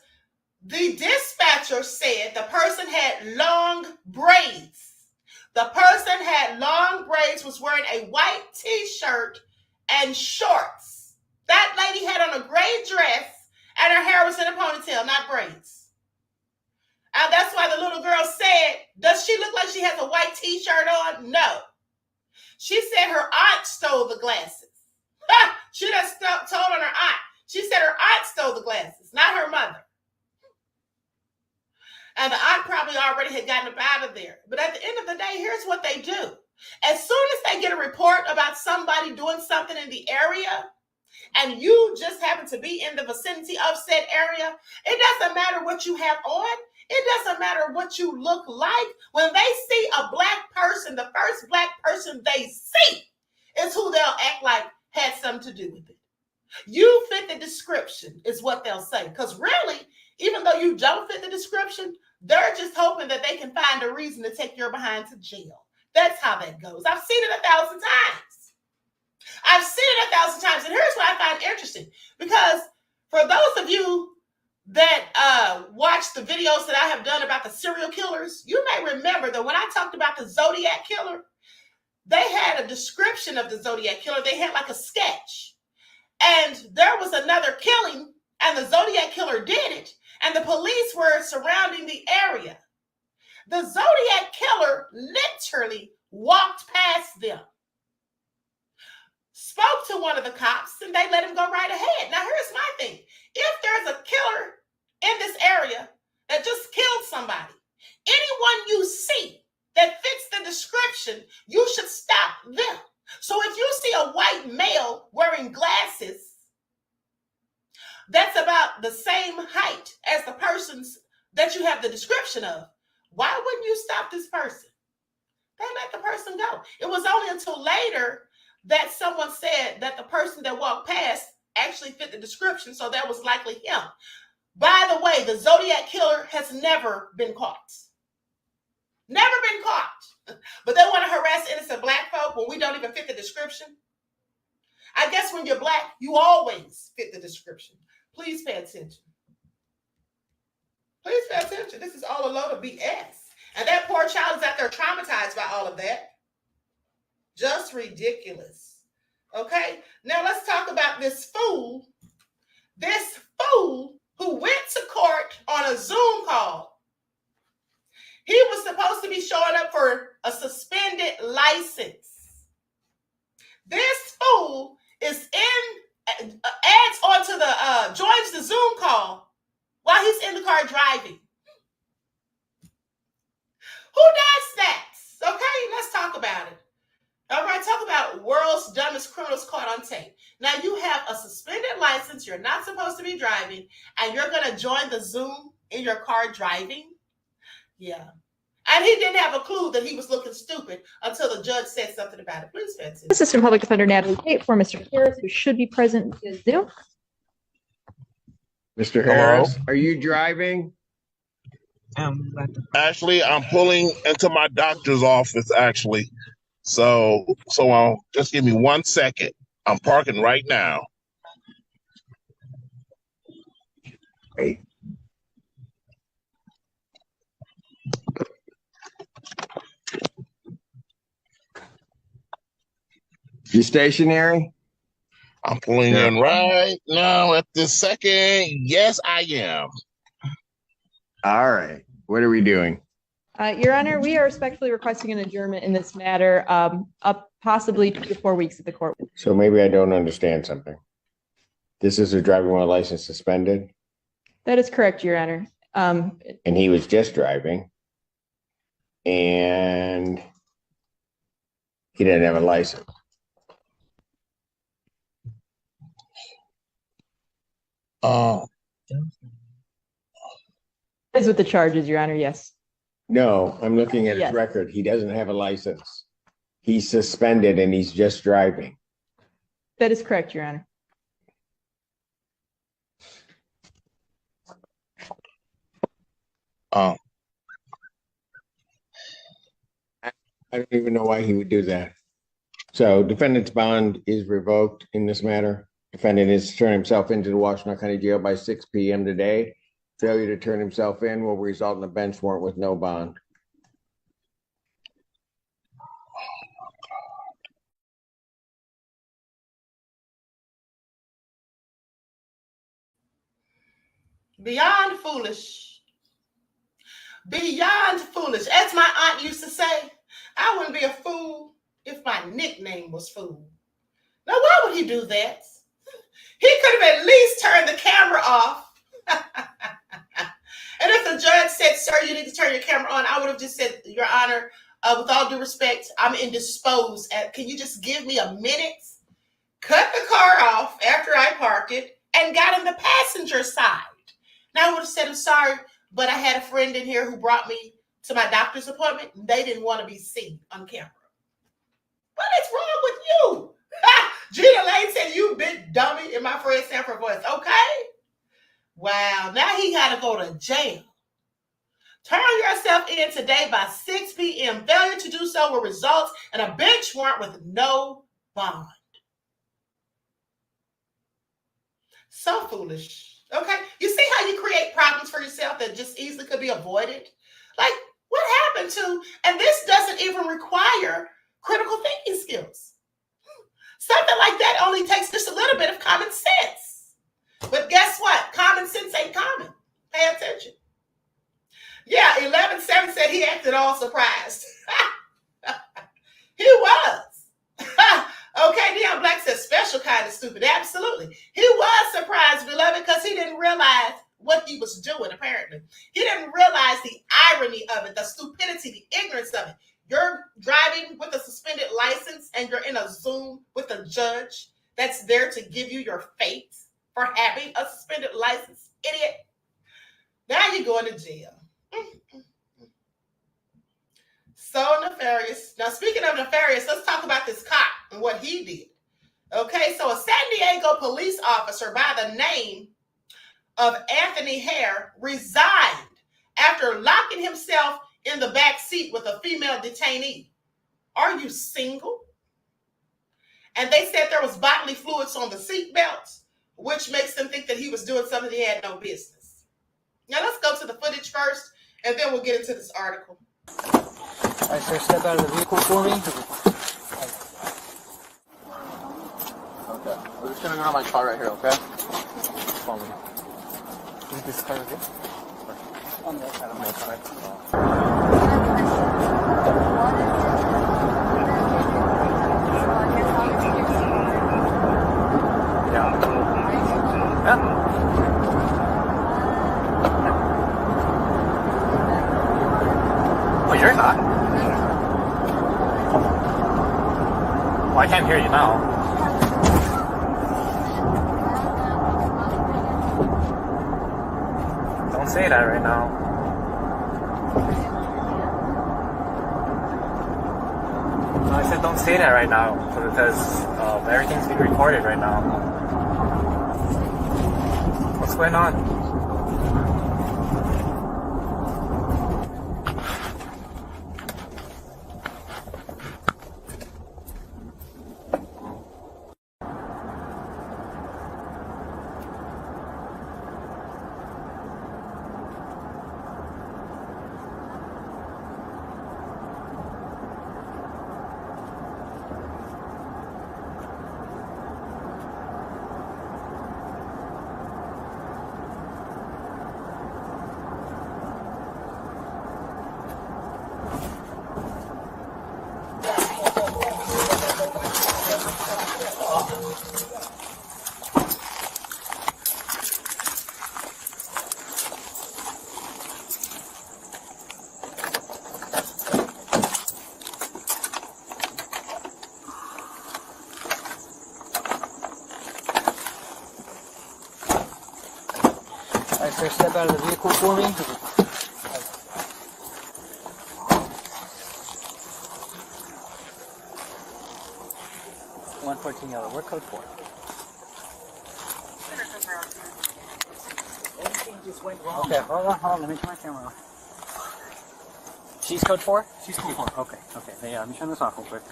the dispatcher said the person had long braids. The person had long braids, was wearing a white t-shirt and shorts. That lady had on a gray dress and her hair was in a ponytail, not braids. And that's why the little girl said, does she look like she has a white t-shirt on? No. She said her aunt stole the glasses. She just told on her aunt. She said her aunt stole the glasses, not her mother. And the aunt probably already had gotten up out of there. But at the end of the day, here's what they do. As soon as they get a report about somebody doing something in the area, and you just happen to be in the vicinity of said area, it doesn't matter what you have on. It doesn't matter what you look like. When they see a black person, the first black person they see is who they'll act like had something to do with it. You fit the description is what they'll say. Because really, even though you don't fit the description, they're just hoping that they can find a reason to take your behind to jail. That's how that goes. I've seen it 1,000 times. I've seen it 1,000 times. And here's what I find interesting. Because for those of you that watch the videos that I have done about the serial killers, you may remember that when I talked about the Zodiac killer, they had a description of the Zodiac killer. They had like a sketch. And there was another killing, and the Zodiac killer did it, and the police were surrounding the area. The Zodiac killer literally walked past them, spoke to one of the cops, and they let him go right ahead. Now, here's my thing. If there's a killer in this area that just killed somebody, anyone you see that fits the description, you should stop them. So if you see a white male wearing glasses that's about the same height as the person's that you have the description of, why wouldn't you stop this person? They let the person go. It was only until later that someone said that the person that walked past actually fit the description, so that was likely him. By the way, the Zodiac killer has never been caught. Never been caught. But they want to harass innocent black folk when we don't even fit the description. I guess when you're black, you always fit the description. Please pay attention. Please pay attention. This is all a load of BS. And that poor child is out there traumatized by all of that. Just ridiculous. Okay? Now let's talk about this fool. This fool who went to court on a Zoom call. He was supposed to be showing up for a suspended license. This fool is adds onto the joins the Zoom call while he's in the car driving. Who does that? Okay, let's talk about it. All right, talk about world's dumbest criminals caught on tape. Now you have a suspended license, you're not supposed to be driving, and you're gonna join the Zoom in your car driving? Yeah. And he didn't have a clue that he was looking stupid until the judge said something about it. Please, Betsy. Assistant Public Defender Natalie Tate for Mr. Harris, who should be present via Zoom. Mr. Harris, are you driving? Actually, I'm pulling into my doctor's office, actually. So just give me 1 second. I'm parking right now. Great. You stationary? I'm pulling in right now at this second. Yes, I am. All right. What are we doing? Your Honor, we are respectfully requesting an adjournment in this matter, up possibly 2 to 4 weeks at the court. So maybe I don't understand something. This is a driving while license suspended? That is correct, Your Honor. And he was just driving. And he didn't have a license. Is with the charges, Your Honor, yes. No, I'm looking at his record. He doesn't have a license. He's suspended and he's just driving. That is correct, Your Honor. I don't even know why he would do that. So defendant's bond is revoked in this matter. Defendant is to turn himself into the Washington County Jail by 6 p.m. today. Failure to turn himself in will result in a bench warrant with no bond. Beyond foolish. Beyond foolish. As my aunt used to say, I wouldn't be a fool if my nickname was Fool. Now, why would he do that? He could have at least turned the camera off. And if the judge said, sir, you need to turn your camera on, I would have just said, Your Honor, with all due respect, I'm indisposed. Can you just give me a minute? Cut the car off after I park it and got on the passenger side. Now I would have said, I'm sorry, but I had a friend in here who brought me to my doctor's appointment. And they didn't want to be seen on camera. What is wrong with you? Gina Lane said, you big dummy, in my Fred Sanford voice. Okay. Wow. Now he got to go to jail. Turn yourself in today by 6 p.m. Failure to do so will result in a bench warrant with no bond. So foolish. Okay. You see how you create problems for yourself that just easily could be avoided? Like, what happened to, and this doesn't even require critical thinking skills. Something like that only takes just a little bit of common sense. But guess what? Common sense ain't common. Pay attention. Yeah, 11-7 said he acted all surprised. He was. Okay, Neon Black says special kind of stupid. Absolutely. He was surprised, beloved, because he didn't realize what he was doing, apparently. He didn't realize the irony of it, the stupidity, the ignorance of it. You're driving with a suspended license and you're in a Zoom with a judge that's there to give you your fate for having a suspended license. Idiot. Now you're going to jail. So nefarious. Now, speaking of nefarious, let's talk about this cop and what he did. Okay, so a San Diego police officer by the name of Anthony Hare resigned after locking himself in the back seat with a female detainee. Are you single? And they said there was bodily fluids on the seat belts, which makes them think that he was doing something he had no business. Now let's go to the footage first, and then we'll get into this article. All right, sir, step out of the vehicle for me. Okay, we're just gonna go to my car right here, okay? Follow me. Is this car okay? On the other side of my car. you're not. Well, I can't hear you now. Don't say that right now. No, I said don't say that right now because everything's being recorded right now. What's going on? Alright, sir, step out of the vehicle for me. 114 yellow. What code for? Everything just went wrong. Okay, hold on. Let me turn my camera off. She's code 4? She's code 4. Okay. Yeah, let me turn this off real quick.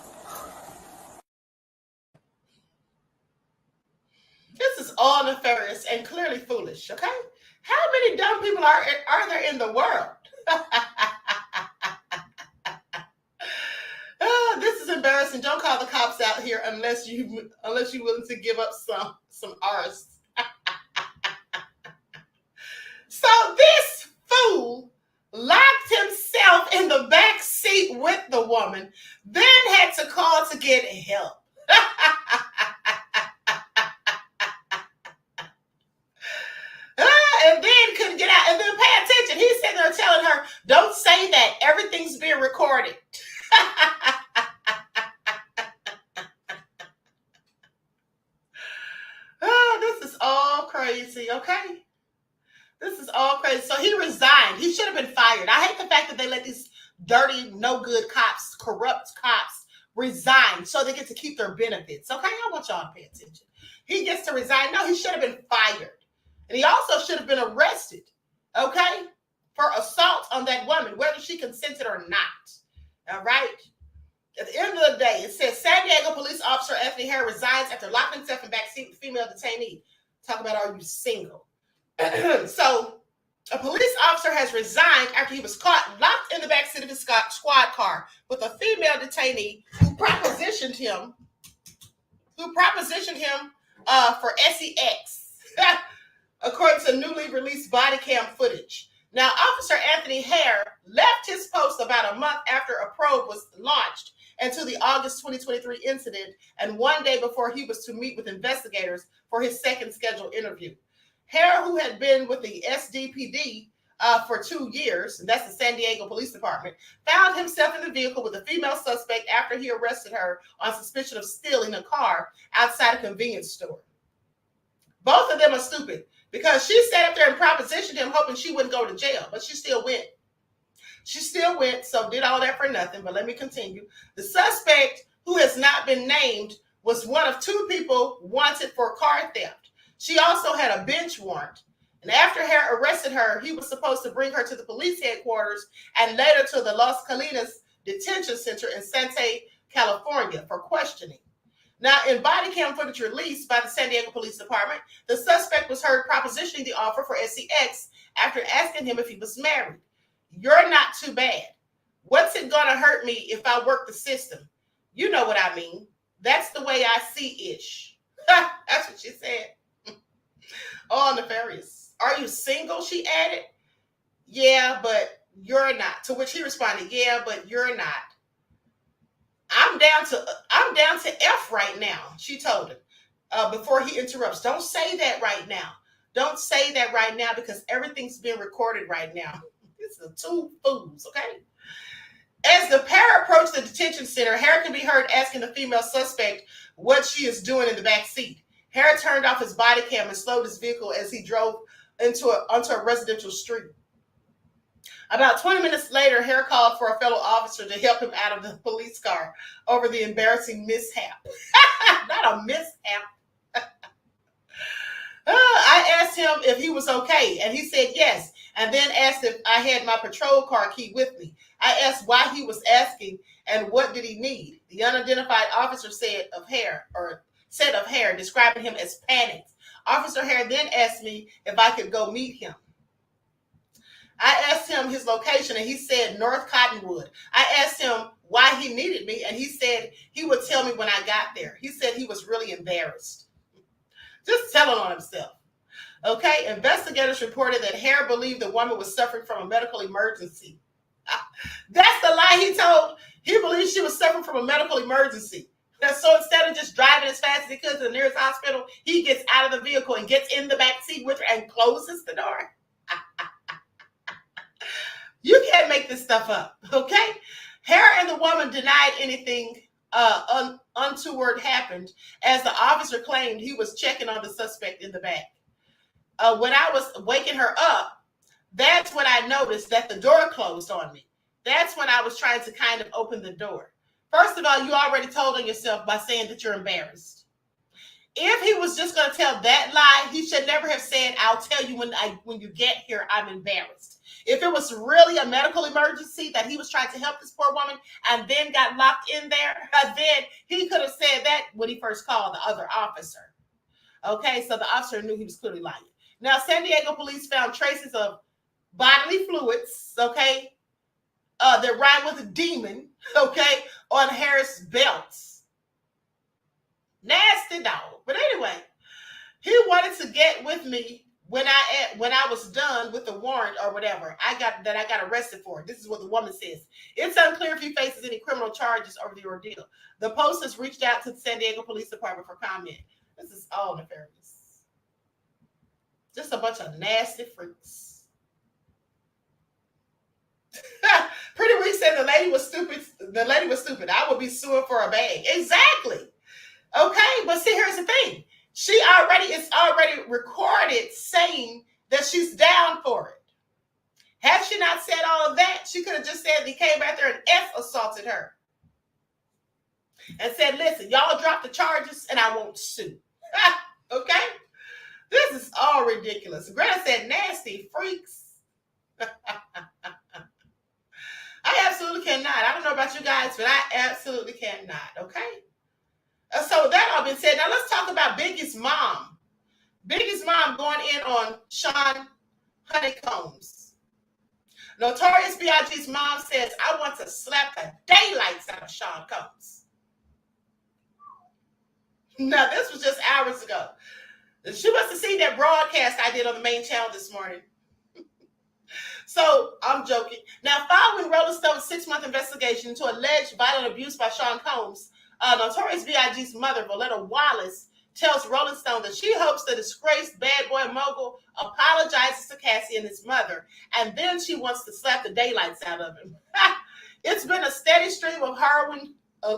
This is all nefarious and clearly foolish, okay? How many dumb people are there in the world? This is embarrassing. Don't call the cops out here unless you're willing to give up some R's. So this fool locked himself in the back seat with the woman, then had to call to get help. And then couldn't get out. And then pay attention. He's sitting there telling her, don't say that. Everything's being recorded. This is all crazy, okay? This is all crazy. So he resigned. He should have been fired. I hate the fact that they let these dirty, no good cops, corrupt cops resign so they get to keep their benefits, okay? I want y'all to pay attention. He gets to resign. No, he should have been fired. And he also should have been arrested, okay, for assault on that woman, whether she consented or not, all right? At the end of the day, it says San Diego police officer Anthony Hare resigns after locking himself in backseat with female detainee. Talk about, are you single? So a police officer has resigned after he was caught locked in the backseat of his squad car with a female detainee who propositioned him for sex. According to newly released body cam footage. Now, Officer Anthony Hare left his post about a month after a probe was launched into the August 2023 incident and one day before he was to meet with investigators for his second scheduled interview. Hare, who had been with the SDPD for 2 years, and that's the San Diego Police Department, found himself in the vehicle with a female suspect after he arrested her on suspicion of stealing a car outside a convenience store. Both of them are stupid. Because she sat up there and propositioned him, hoping she wouldn't go to jail, but she still went. So did all that for nothing. But let me continue. The suspect, who has not been named, was one of 2 people wanted for car theft. She also had a bench warrant. And after Hare arrested her, he was supposed to bring her to the police headquarters and later to the Las Colinas Detention Center in Santa, California for questioning. Now, in body cam footage released by the San Diego Police Department, the suspect was heard propositioning the offer for sex after asking him if he was married. You're not too bad. What's it going to hurt me if I work the system? You know what I mean. That's the way I see ish. That's what she said. Oh, nefarious. Are you single? She added. Yeah, but you're not. To which he responded, yeah, but you're not. I'm down to F right now, she told him before he interrupts. Don't say that right now. Don't say that right now because everything's being recorded right now. This is 2 fools, okay? As the pair approached the detention center, Hare can be heard asking the female suspect what she is doing in the back seat. Hare turned off his body cam and slowed his vehicle as he drove onto a residential street. About 20 minutes later, Hare called for a fellow officer to help him out of the police car over the embarrassing mishap. Not a mishap. I asked him if he was okay, and he said yes, and then asked if I had my patrol car key with me. I asked why he was asking and what did he need. The unidentified officer said of Hare, describing him as panicked. Officer Hare then asked me if I could go meet him. I asked him his location, and he said North Cottonwood. I asked him why he needed me, and he said he would tell me when I got there. He said he was really embarrassed. Just telling on himself. Okay, investigators reported that Hare believed the woman was suffering from a medical emergency. That's the lie he told. He believed she was suffering from a medical emergency. And so instead of just driving as fast as he could to the nearest hospital, he gets out of the vehicle and gets in the back seat with her and closes the door. You can't make this stuff up, okay? Hare and the woman denied anything untoward happened, as the officer claimed he was checking on the suspect in the back. When I was waking her up, that's when I noticed that the door closed on me. That's when I was trying to kind of open the door. First of all, you already told on yourself by saying that you're embarrassed. If he was just going to tell that lie, he should never have said, I'll tell you when you get here, I'm embarrassed. If it was really a medical emergency that he was trying to help this poor woman and then got locked in there, then he could have said that when he first called the other officer. Okay, so the officer knew he was clearly lying. Now, San Diego police found traces of bodily fluids, okay, that rhyme with a demon, okay, on Hare's belts. Nasty dog. But anyway, he wanted to get with me when I was done with the warrant or whatever I got arrested for. This is what the woman says. It's unclear if he faces any criminal charges over the ordeal. The Post has reached out to the San Diego Police Department for comment. This is all nefarious. Just a bunch of nasty freaks. Pretty Weak said the lady was stupid. The lady was stupid. I would be suing for a bag. Exactly. Okay, but see, here's the thing. It's already recorded saying that she's down for it. Had she not said all of that, she could have just said he came back there and assaulted her. And said, listen, y'all drop the charges and I won't sue. Okay? This is all ridiculous. Greta said, nasty freaks. I absolutely cannot. I don't know about you guys, but I absolutely cannot. Okay? So with that all being said, now let's talk about Biggie's mom. Biggie's mom going in on Sean Honeycombs. Notorious B.I.G.'s mom says, I want to slap the daylights out of Sean Combs. Now, this was just hours ago. She must have seen that broadcast I did on the main channel this morning. So, I'm joking. Now, following Rolling Stone's 6-month investigation into alleged violent abuse by Sean Combs, Notorious B.I.G.'s mother, Voletta Wallace, tells Rolling Stone that she hopes the disgraced bad boy mogul apologizes to Cassie and his mother, and then she wants to slap the daylights out of him. It's been a steady stream of harrowing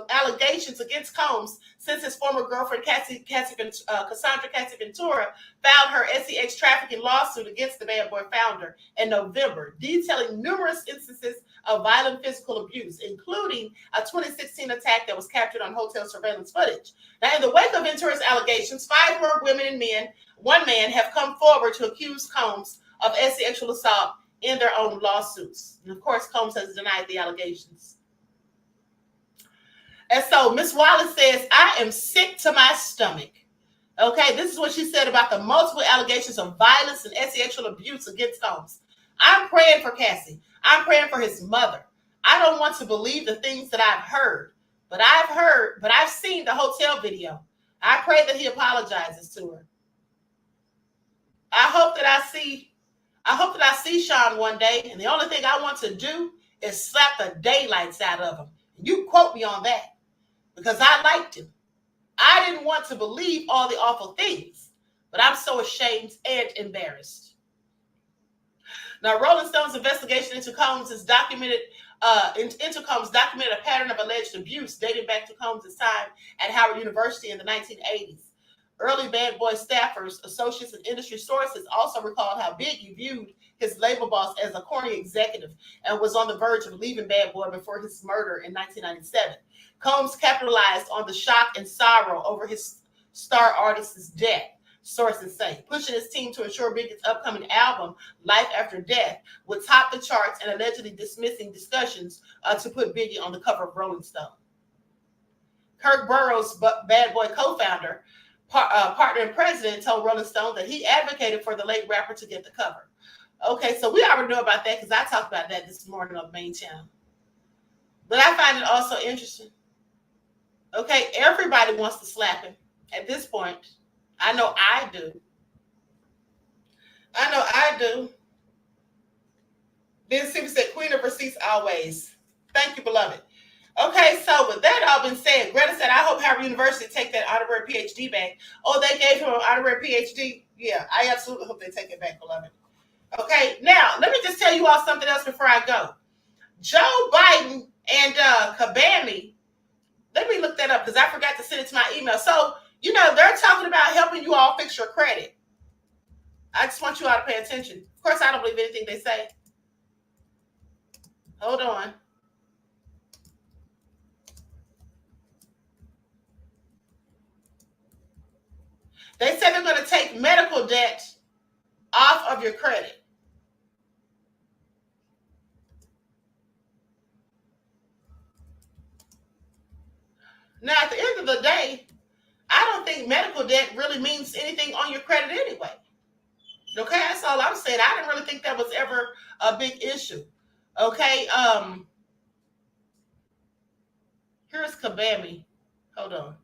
allegations against Combs since his former girlfriend Cassandra Cassie Ventura filed her SEX trafficking lawsuit against the Bad Boy founder in November, detailing numerous instances of violent physical abuse, including a 2016 attack that was captured on hotel surveillance footage. Now, in the wake of Ventura's allegations, 5 more women and men, 1 man, have come forward to accuse Combs of sexual assault in their own lawsuits. And of course, Combs has denied the allegations. And so Miss Wallace says, I am sick to my stomach. Okay, this is what she said about the multiple allegations of violence and sexual abuse against Combs. I'm praying for Cassie. I'm praying for his mother. I don't want to believe the things that I've heard, but I've seen the hotel video. I pray that he apologizes to her. I hope that I see Sean one day, and the only thing I want to do is slap the daylights out of him. You quote me on that, because I liked him. I didn't want to believe all the awful things, but I'm so ashamed and embarrassed. Now, Rolling Stone's investigation into Combs is documented Intercombs documented a pattern of alleged abuse dating back to Combs' time at Howard University in the 1980s. Early Bad Boy staffers, associates, and industry sources also recalled how Biggie viewed his label boss as a corny executive and was on the verge of leaving Bad Boy before his murder in 1997. Combs capitalized on the shock and sorrow over his star artist's death, sources say, pushing his team to ensure Biggie's upcoming album, Life After Death, would top the charts and allegedly dismissing discussions to put Biggie on the cover of Rolling Stone. Kirk Burroughs, Bad Boy co-founder, partner and president, told Rolling Stone that he advocated for the late rapper to get the cover. Okay, so we already know about that because I talked about that this morning on the main channel. But I find it also interesting. Okay, everybody wants to slap him at this point. I know I do. Ben Simmons said, Queen of Receipts always. Thank you, beloved. Okay, so with that all been said, Greta said, I hope Howard University take that honorary PhD back. Oh, they gave him an honorary PhD? Yeah, I absolutely hope they take it back, beloved. Okay, now, let me just tell you all something else before I go. Joe Biden and Kabami, let me look that up because I forgot to send it to my email. So, you know, they're talking about helping you all fix your credit. I just want you all to pay attention. Of course, I don't believe anything they say. Hold on. They said they're going to take medical debt off of your credit. Now, at the end of the day, I don't think medical debt really means anything on your credit anyway. Okay, that's all I'm saying. I didn't really think that was ever a big issue. Okay, here's Kabami. Hold on.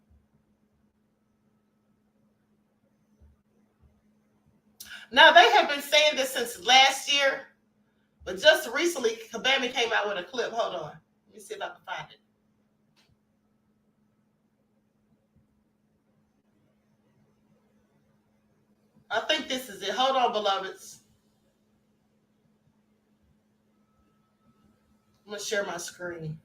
Now, they have been saying this since last year, but just recently, Kabami came out with a clip. Hold on. Let me see if I can find it. I think this is it. Hold on, beloveds. I'm going to share my screen.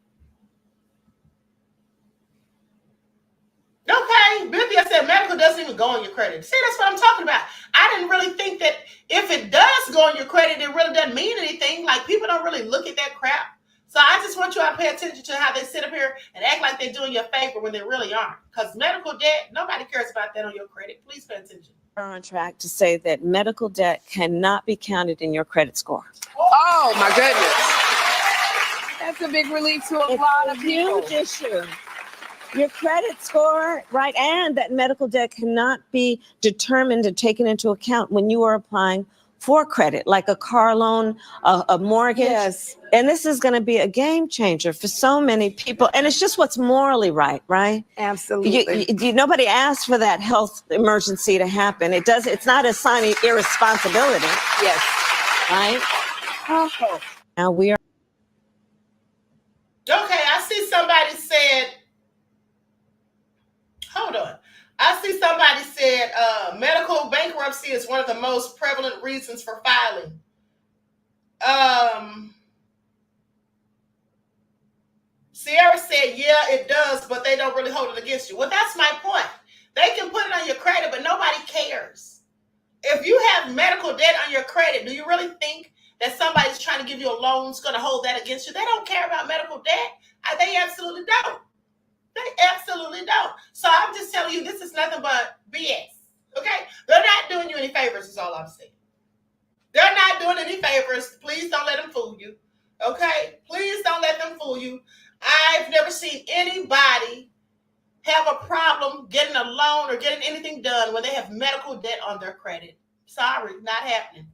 Okay, Bithia said medical doesn't even go on your credit. See, that's what I'm talking about. I didn't really think that if it does go on your credit, it really doesn't mean anything. Like, people don't really look at that crap. So I just want you all to pay attention to how they sit up here and act like they're doing you a favor when they really aren't. Because medical debt, nobody cares about that on your credit. Please pay attention. Are on track to say that medical debt cannot be counted in your credit score. Oh, my goodness. That's a big relief to a lot of people. Huge issue. Your credit score, right, and that medical debt cannot be determined and taken into account when you are applying for credit, like a car loan, a mortgage. Yes. And this is going to be a game changer for so many people. And it's just what's morally right, right? Absolutely. Nobody asked for that health emergency to happen. It's not a sign of irresponsibility. Yes. Right? Oh. Now we are. Okay, I see somebody said, hold on. I see somebody said medical bankruptcy is one of the most prevalent reasons for filing. Sierra said, yeah, it does, but they don't really hold it against you. Well, that's my point. They can put it on your credit, but nobody cares. If you have medical debt on your credit, do you really think that somebody's trying to give you a loan is going to hold that against you? They don't care about medical debt. They absolutely don't. They absolutely don't. So I'm just telling you, this is nothing but BS. Okay? They're not doing you any favors, is all I'm saying. They're not doing any favors. Please don't let them fool you. Okay? Please don't let them fool you. I've never seen anybody have a problem getting a loan or getting anything done when they have medical debt on their credit. Sorry, not happening.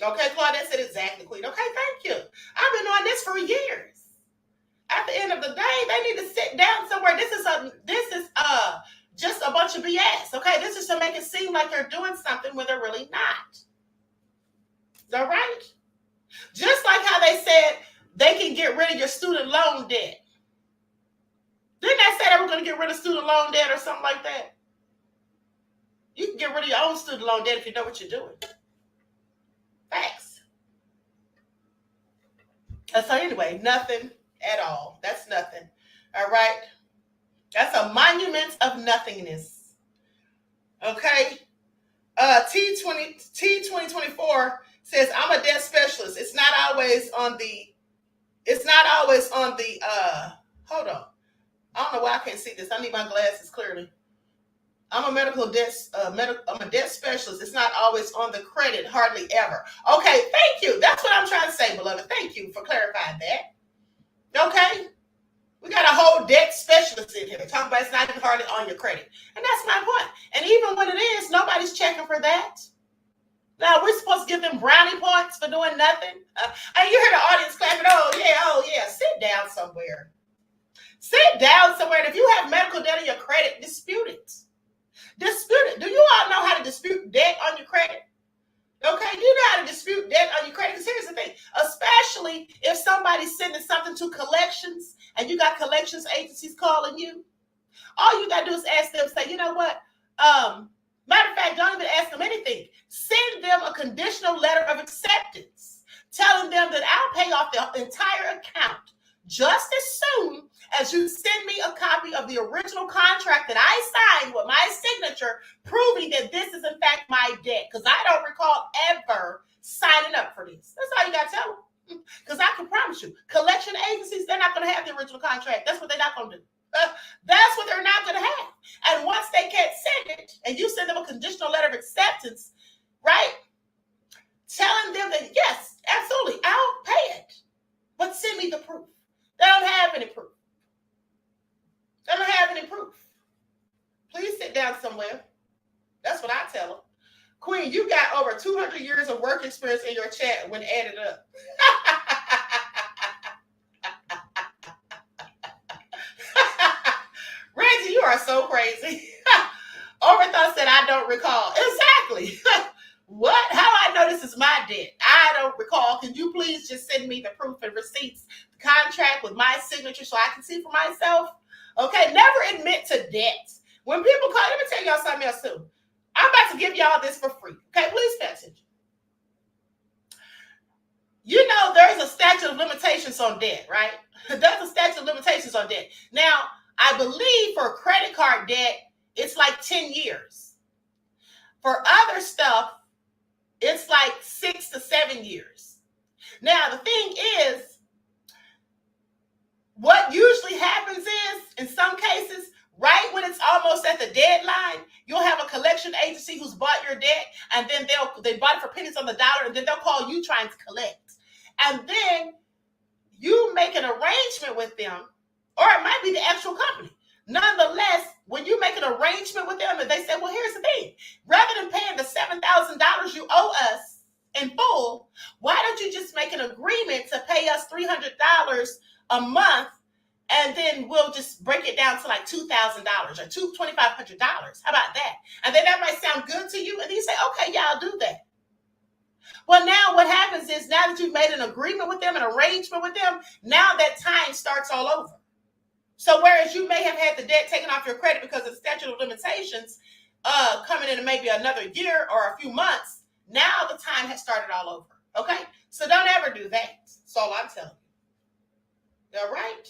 Okay, Claudette said exactly, Queen. Okay, thank you. I've been doing this for years. At the end of the day, they need to sit down somewhere. This is just a bunch of BS. Okay, this is to make it seem like they're doing something when they're really not. All right? Just like how they said they can get rid of your student loan debt. Didn't they say they were going to get rid of student loan debt or something like that? You can get rid of your own student loan debt if you know what you're doing. Facts. So anyway, nothing at all. That's nothing. All right. That's a monument of nothingness. Okay. T2024 says, I'm a debt specialist. It's not always on the, hold on. I don't know why I can't see this. I need my glasses clearly. I'm a I'm a debt specialist. It's not always on the credit, hardly ever. Okay, thank you. That's what I'm trying to say, beloved. Thank you for clarifying that. Okay? We got a whole debt specialist in here talking about it's not even hardly on your credit. And that's my point. And even when it is, nobody's checking for that. Now, we're supposed to give them brownie points for doing nothing. And you hear the audience clapping, oh, yeah. Sit down somewhere. Sit down somewhere. And if you have medical debt on your credit, dispute it. Dispute it. Do you all know how to dispute debt on your credit? Okay, you know how to dispute debt on your credit. Because here's the thing, especially if somebody's sending something to collections and you got collections agencies calling you, all you got to do is ask them, say, you know what? Matter of fact, don't even ask them anything. Send them a conditional letter of acceptance, telling them that I'll pay off the entire account just as soon as you send me a copy of the original contract that I signed with my signature, proving that this is in fact my debt. Because I don't recall ever signing up for this. That's all you got to tell them. Because I can promise you, collection agencies, they're not going to have the original contract. That's what they're not going to do. That's what they're not going to have. And once they can't send it, and you send them a conditional letter of acceptance, right? Telling them that, yes, absolutely, I'll pay it. But send me the proof. They don't have any proof. They don't have any proof. Please sit down somewhere. That's what I tell them. Queen, you got over 200 years of work experience in your chat when added up. Reggie, you are so crazy. Overthought said, I don't recall. Exactly. What? How I know this is my debt? I don't recall. Can you please just send me the proof and receipts, the contract with my signature so I can see for myself? Okay, never admit to debt. When people call, let me tell y'all something else too. I'm about to give y'all this for free. Okay, please pay attention. You know there's a statute of limitations on debt, right? There's a statute of limitations on debt. Now, I believe for credit card debt, it's like 10 years. For other stuff, it's like 6 to 7 years. Now, the thing is, what usually happens is, in some cases, right when it's almost at the deadline, you'll have a collection agency who's bought your debt, and then they bought it for pennies on the dollar, and then they'll call you trying to collect. And then you make an arrangement with them, or it might be the actual company. Nonetheless, when you make an arrangement with them and they say, well, here's the thing, rather than paying the $7,000 you owe us in full, why don't you just make an agreement to pay us $300 a month, and then we'll just break it down to like $2,000 or $2,500. How about that? And then that might sound good to you, and then you say, okay, yeah, I'll do that. Well, now what happens is, now that you've made an agreement with them, an arrangement with them, now that time starts all over. So whereas you may have had the debt taken off your credit because of the statute of limitations coming in maybe another year or a few months, now the time has started all over. Okay? So don't ever do that. That's all I'm telling you. All right?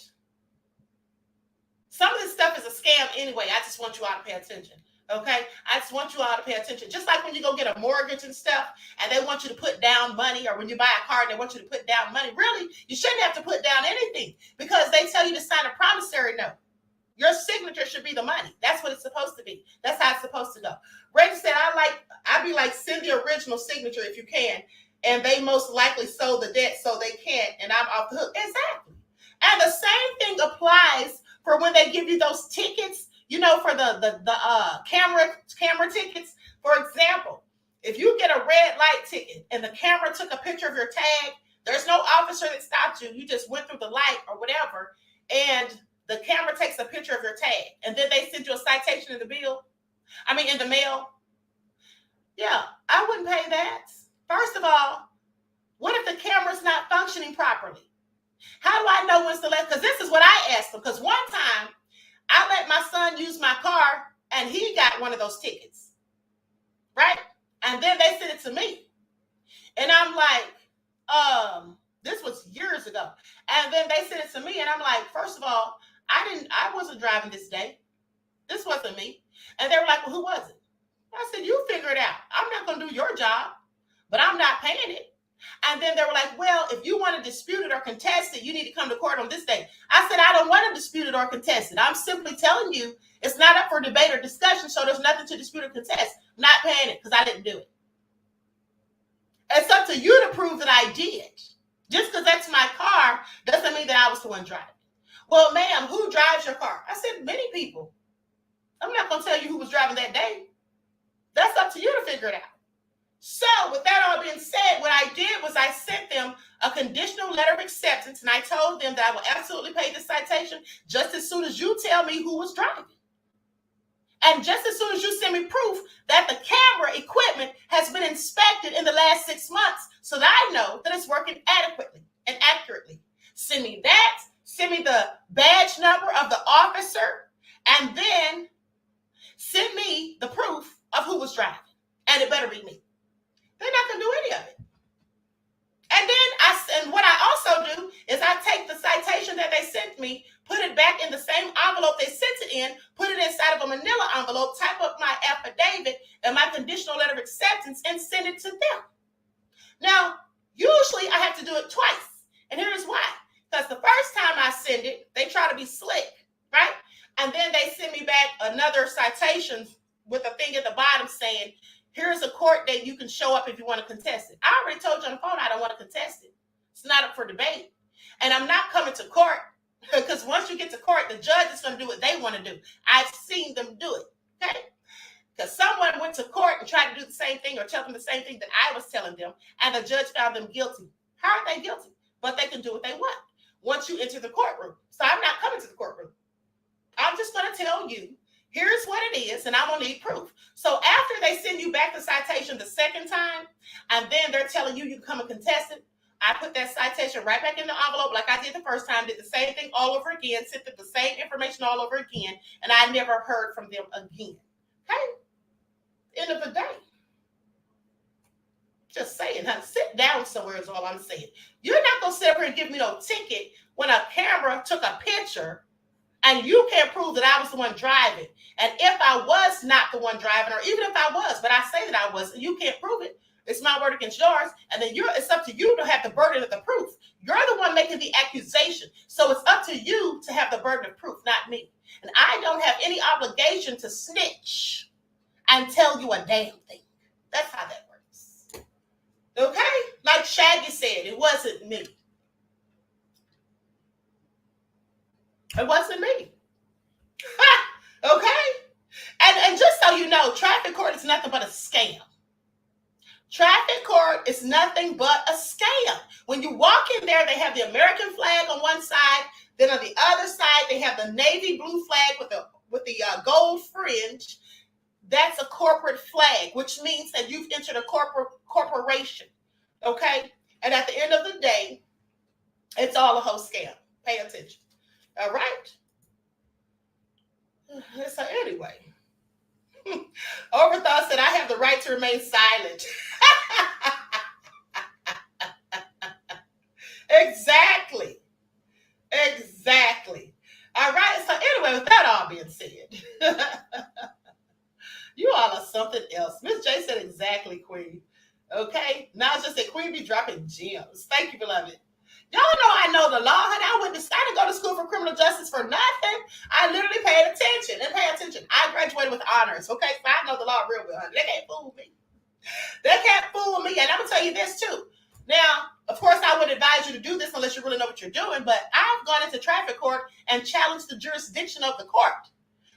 Some of this stuff is a scam anyway. I just want you all to pay attention. Okay? I just want you all to pay attention. Just like when you go get a mortgage and stuff, and they want you to put down money, or when you buy a car and they want you to put down money. Really, you shouldn't have to put down anything, because they tell you to sign a promissory note. Your signature should be the money. That's what it's supposed to be. That's how it's supposed to go. Reggie said, I'd be like, send the original signature if you can, and they most likely sold the debt so they can't, and I'm off the hook. Exactly. And the same thing applies for when they give you those tickets, you know, for the camera tickets. For example, if you get a red light ticket and the camera took a picture of your tag, there's no officer that stopped you. You just went through the light or whatever, and the camera takes a picture of your tag, and then they send you a citation in the mail. Yeah, I wouldn't pay that. First of all, what if the camera's not functioning properly? How do I know when's the last? Because this is what I asked them. Because one time, I let my son use my car, and he got one of those tickets, right? And then they sent it to me. And I'm like, This was years ago. And then they sent it to me, and I'm like, first of all, I wasn't driving this day. This wasn't me. And they were like, well, who was it? I said, you figure it out. I'm not going to do your job, but I'm not paying it. And then they were like, well, if you want to dispute it or contest it, you need to come to court on this day. I said, I don't want to dispute it or contest it. I'm simply telling you it's not up for debate or discussion, so there's nothing to dispute or contest. I'm not paying it because I didn't do it. It's up to you to prove that I did. Just because that's my car doesn't mean that I was the one driving. Well, ma'am, who drives your car? I said, many people. I'm not going to tell you who was driving that day. That's up to you to figure it out. So with that all being said, what I did was I sent them a conditional letter of acceptance, and I told them that I will absolutely pay the citation just as soon as you tell me who was driving. And just as soon as you send me proof that the camera equipment has been inspected in the last 6 months so that I know that it's working adequately and accurately. Send me that, send me the badge number of the officer, and then send me the proof of who was driving. And it better be me. They're not going to do any of it. And then what I also do is I take the citation that they sent me, put it back in the same envelope they sent it in, put it inside of a manila envelope, type up my affidavit and my conditional letter of acceptance and send it to them. Now, usually I have to do it twice. And here's why. Because the first time I send it, they try to be slick, right? And then they send me back another citation with a thing at the bottom saying, here's a court date you can show up if you want to contest it. I already told you on the phone I don't want to contest it. It's not up for debate. And I'm not coming to court because once you get to court, the judge is going to do what they want to do. I've seen them do it, okay? Because someone went to court and tried to do the same thing or tell them the same thing that I was telling them, and the judge found them guilty. How are they guilty? But they can do what they want once you enter the courtroom. So I'm not coming to the courtroom. I'm just going to tell you, here's what it is, and I'm going to need proof. So after they send you back the citation the second time, and then they're telling you can come and contest it, I put that citation right back in the envelope like I did the first time, did the same thing all over again, sent them the same information all over again, and I never heard from them again. Okay? End of the day. Just saying, honey, sit down somewhere is all I'm saying. You're not going to sit up here and give me no ticket when a camera took a picture and you can't prove that I was the one driving. And if I was not the one driving, or even if I was, but I say that I was, and you can't prove it, it's my word against yours. And then it's up to you to have the burden of the proof. You're the one making the accusation. So it's up to you to have the burden of proof, not me. And I don't have any obligation to snitch and tell you a damn thing. That's how that works. Okay? Like Shaggy said, it wasn't me. It wasn't me. Okay? And just so you know, traffic court is nothing but a scam. Traffic court is nothing but a scam. When you walk in there, they have the American flag on one side. Then on the other side, they have the navy blue flag with the gold fringe. That's a corporate flag, which means that you've entered a corporation. Okay? And at the end of the day, it's all a whole scam. Pay attention. All right? So anyway, Overthought said, I have the right to remain silent. Exactly. All right. So anyway, with that all being said, you all are something else. Miss J said exactly, Queen. Okay. Now it's just that Queen be dropping gems. Thank you, beloved. Y'all know I know the law, honey. I didn't go to school for criminal justice for nothing. I literally paid attention and pay attention. I graduated with honors, okay? So I know the law real well, honey. They can't fool me. And I'm going to tell you this, too. Now, of course, I would advise you to do this unless you really know what you're doing, but I've gone into traffic court and challenged the jurisdiction of the court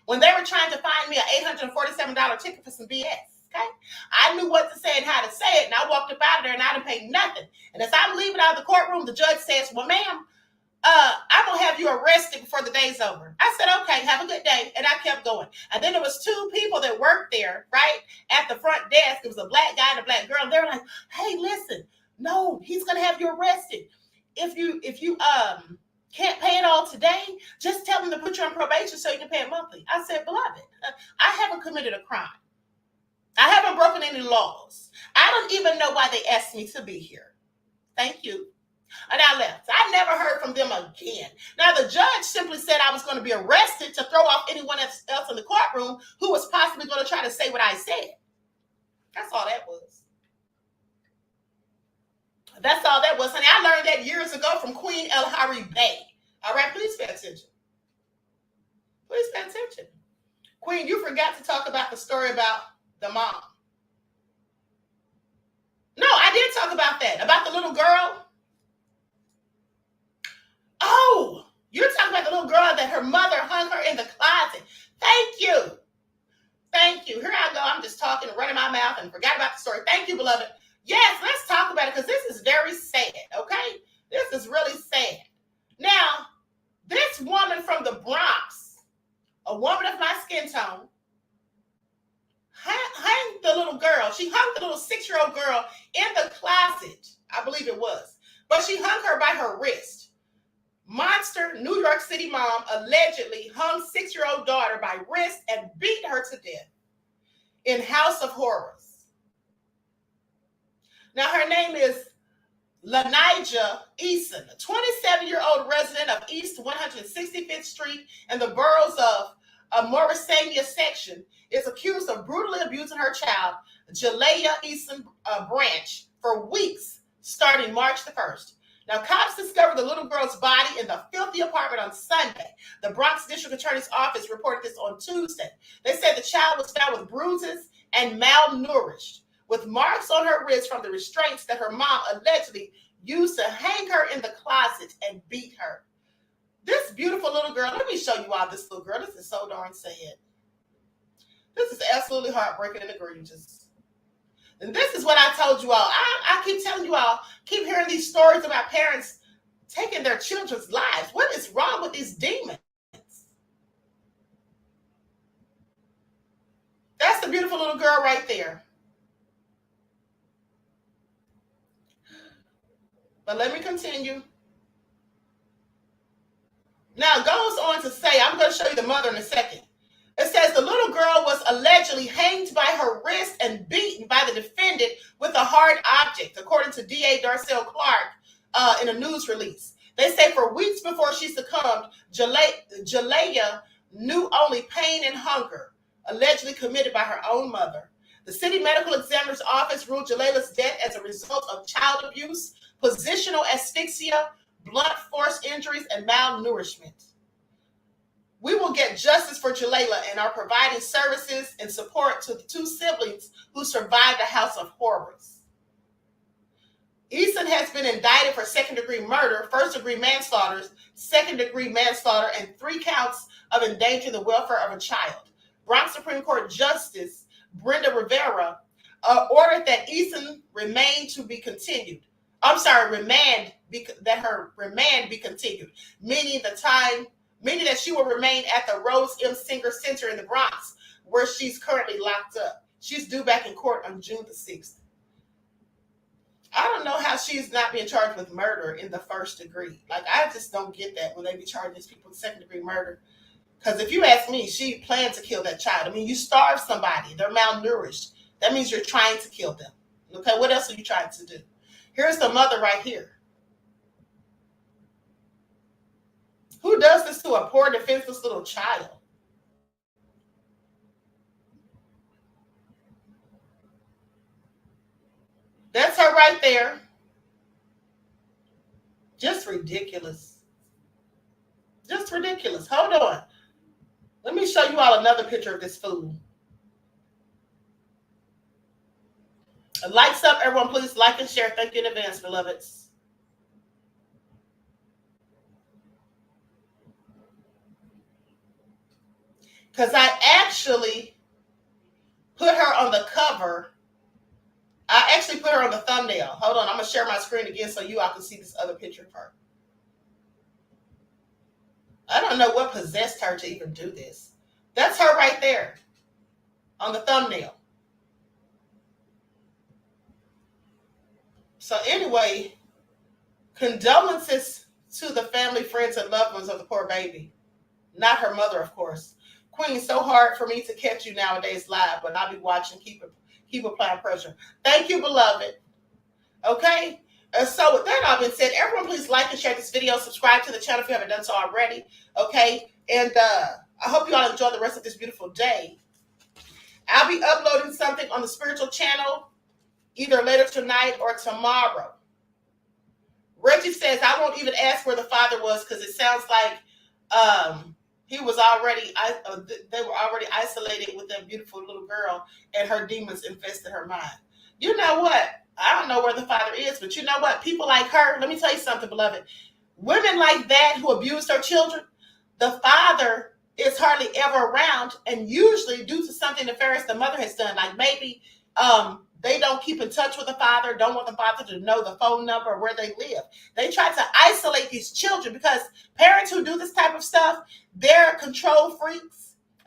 when they were trying to find me an $847 ticket for some BS. Okay? I knew what to say and how to say it, and I walked up out of there, and I didn't pay nothing. And as I'm leaving out of the courtroom, the judge says, well, ma'am, I'm going to have you arrested before the day's over. I said, okay, have a good day. And I kept going. And then there was two people that worked there, right, at the front desk. It was a black guy and a black girl. And they were like, hey, listen, no, he's going to have you arrested. If you can't pay it all today, just tell them to put you on probation so you can pay it monthly. I said, beloved, I haven't committed a crime. I haven't broken any laws. I don't even know why they asked me to be here. Thank you. And I left. I never heard from them again. Now, the judge simply said I was going to be arrested to throw off anyone else in the courtroom who was possibly going to try to say what I said. That's all that was. That's all that was, honey. I learned that years ago from Queen El Bay. All right, please pay attention. Please pay attention. Queen, you forgot to talk about the story about the mom. No, I did talk about that. About the little girl. Oh, you're talking about the little girl that her mother hung her in the closet. Thank you. Thank you. Here I go. I'm just talking and running my mouth and forgot about the story. Thank you, beloved. Yes, let's talk about it because this is very sad, okay? This is really sad. Now, this woman from the Bronx, a woman of my skin tone, hung the little girl. She hung the little 6-year-old girl in the closet, I believe it was. But she hung her by her wrist. Monster New York City mom allegedly hung 6-year-old daughter by wrist and beat her to death in House of Horrors. Now, her name is Lanija Eason, a 27-year-old resident of East 165th Street in the boroughs of Morrisania section, is accused of brutally abusing her child, Jalea Eason Branch, for weeks starting March the 1st. Now, cops discovered the little girl's body in the filthy apartment on Sunday. The Bronx District Attorney's Office reported this on Tuesday. They said the child was found with bruises and malnourished, with marks on her wrist from the restraints that her mom allegedly used to hang her in the closet and beat her. This beautiful little girl, let me show you all this little girl. This is so darn sad. This is absolutely heartbreaking and egregious. And this is what I told you all. I keep telling you all, keep hearing these stories about parents taking their children's lives. What is wrong with these demons? That's the beautiful little girl right there. But let me continue. Now, it goes on to say, I'm going to show you the mother in a second. It says the little girl was allegedly hanged by her wrist and beaten by the defendant with a hard object, according to DA Darcel Clark in a news release. They say for weeks before she succumbed, Jalea knew only pain and hunger, allegedly committed by her own mother. The city medical examiner's office ruled Jalea's death as a result of child abuse, positional asphyxia, blunt force injuries, and malnourishment. We will get justice for Jalea and are providing services and support to the 2 siblings who survived the House of Horrors. Eason has been indicted for second-degree murder, first-degree manslaughter, second-degree manslaughter, and 3 counts of endangering the welfare of a child. Bronx Supreme Court Justice Brenda Rivera ordered that Eason remain to be continued. That her remand be continued, meaning that she will remain at the Rose M. Singer Center in the Bronx, where she's currently locked up. She's due back in court on June the 6th. I don't know how she's not being charged with murder in the first degree. Like, I just don't get that when they be charging these people with second-degree murder. Because if you ask me, she planned to kill that child. I mean, you starve somebody. They're malnourished. That means you're trying to kill them. Okay, what else are you trying to do? Here's the mother right here. Who does this to a poor, defenseless little child? That's her right there. Just ridiculous. Just ridiculous. Hold on. Let me show you all another picture of this fool. Lights up, everyone. Please like and share. Thank you in advance, beloveds. Because I actually put her on the cover. I actually put her on the thumbnail. Hold on. I'm going to share my screen again so you all can see this other picture of her. I don't know what possessed her to even do this. That's her right there on the thumbnail. So anyway, condolences to the family, friends, and loved ones of the poor baby. Not her mother, of course. Queen, so hard for me to catch you nowadays live, but I'll be watching. Keep applying pressure. Thank you, beloved. Okay? So with that all being said, everyone please like and share this video. Subscribe to the channel if you haven't done so already. Okay? And I hope you all enjoy the rest of this beautiful day. I'll be uploading something on the spiritual channel either later tonight or tomorrow. Reggie says, I won't even ask where the father was because it sounds like he was already, they were already isolated with that beautiful little girl and her demons infested her mind. You know what? I don't know where the father is, but you know what? People like her, let me tell you something, beloved. Women like that who abuse their children, the father is hardly ever around, and usually due to something nefarious the mother has done, like maybe they don't keep in touch with the father, don't want the father to know the phone number or where they live. They try to isolate these children because parents who do this type of stuff, they're control freaks.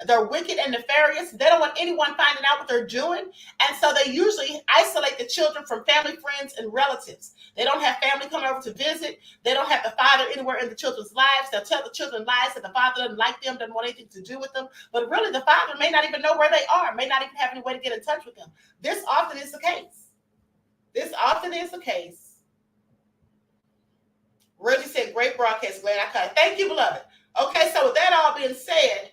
They're wicked and nefarious. They don't want anyone finding out what they're doing. And so they usually isolate the children from family, friends, and relatives. They don't have family come over to visit. They don't have the father anywhere in the children's lives. They'll tell the children lies that the father doesn't like them, doesn't want anything to do with them. But really, the father may not even know where they are, may not even have any way to get in touch with them. This often is the case. This often is the case. Reggie said, great broadcast, glad I caught it. Thank you, beloved. Okay, so with that all being said,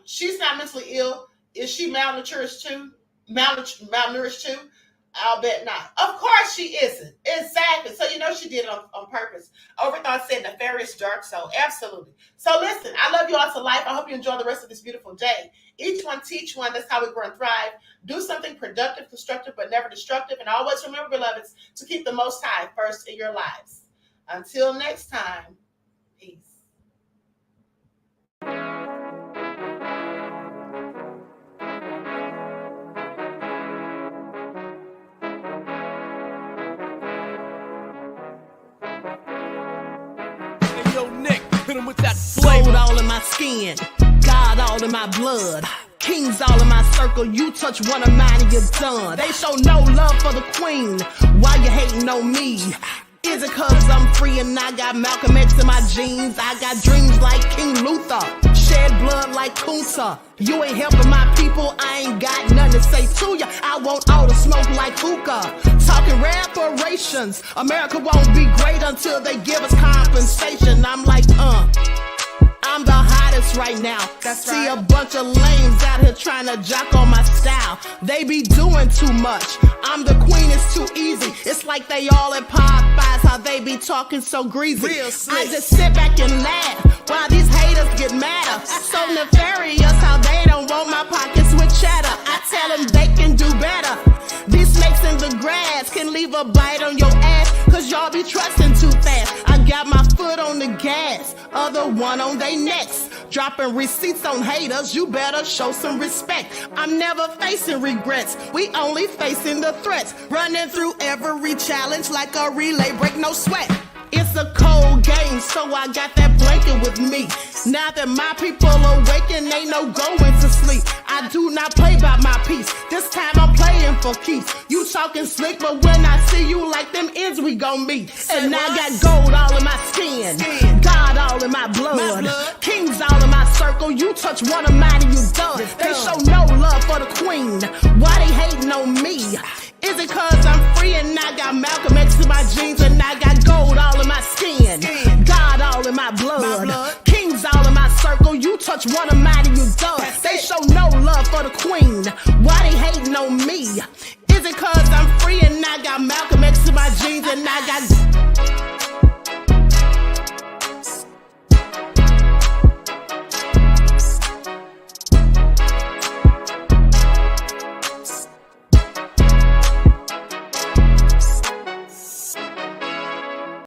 she's not mentally ill. Is she malnourished too? Malnourished too? I'll bet not. Of course she isn't. Exactly. So you know she did it on purpose. Overthought said nefarious dark soul. Absolutely. So listen, I love you all to life. I hope you enjoy the rest of this beautiful day. Each one teach one. That's how we grow and thrive. Do something productive, constructive, but never destructive. And always remember, beloveds, to keep the Most High first in your lives. Until next time, peace. Gold all in my skin, God all in my blood, kings all in my circle. You touch one of mine and you're done. They show no love for the queen. Why you hating on me? Is it cause I'm free and I got Malcolm X in my jeans? I got dreams like King Luther, shed blood like Kunta. You ain't helping my people, I ain't got nothing to say to ya. I want all the smoke like hookah. Talking reparations, America won't be great until they give us compensation. I'm like, I'm the hottest right now. See a bunch of lames out here trying to jock on my style. They be doing too much. I'm the queen, it's too easy. It's like they all at Popeyes, how they be talking so greasy. I just sit back and laugh while these haters get madder. So nefarious how they don't want my pockets with cheddar. I tell them they can do better. These snakes in the grass can leave a bite on your ass, cause y'all be trusting too fast. I got my foot on the gas, other one on they necks. Dropping receipts on haters, you better show some respect. I'm never facing regrets, we only facing the threats. Running through every challenge like a relay, break no sweat. It's a cold game, so I got that blanket with me. Now that my people awaken, ain't no going to sleep. I do not play by my piece, this time I'm playing for keeps. You talking slick, but when I see you like them ends, we gon' meet. And I got gold all in my skin, God all in my blood, kings all in my circle. You touch one of mine and you done. They show no love for the queen. Why they hating on me? Is it cause I'm free and I got Malcolm X in my jeans and I got gold all in my skin, God all in my blood, kings all in my circle. You touch one of mine and you done. They show no love for the queen. Why they hating on me? Is it cause I'm free and I got Malcolm X in my jeans and I got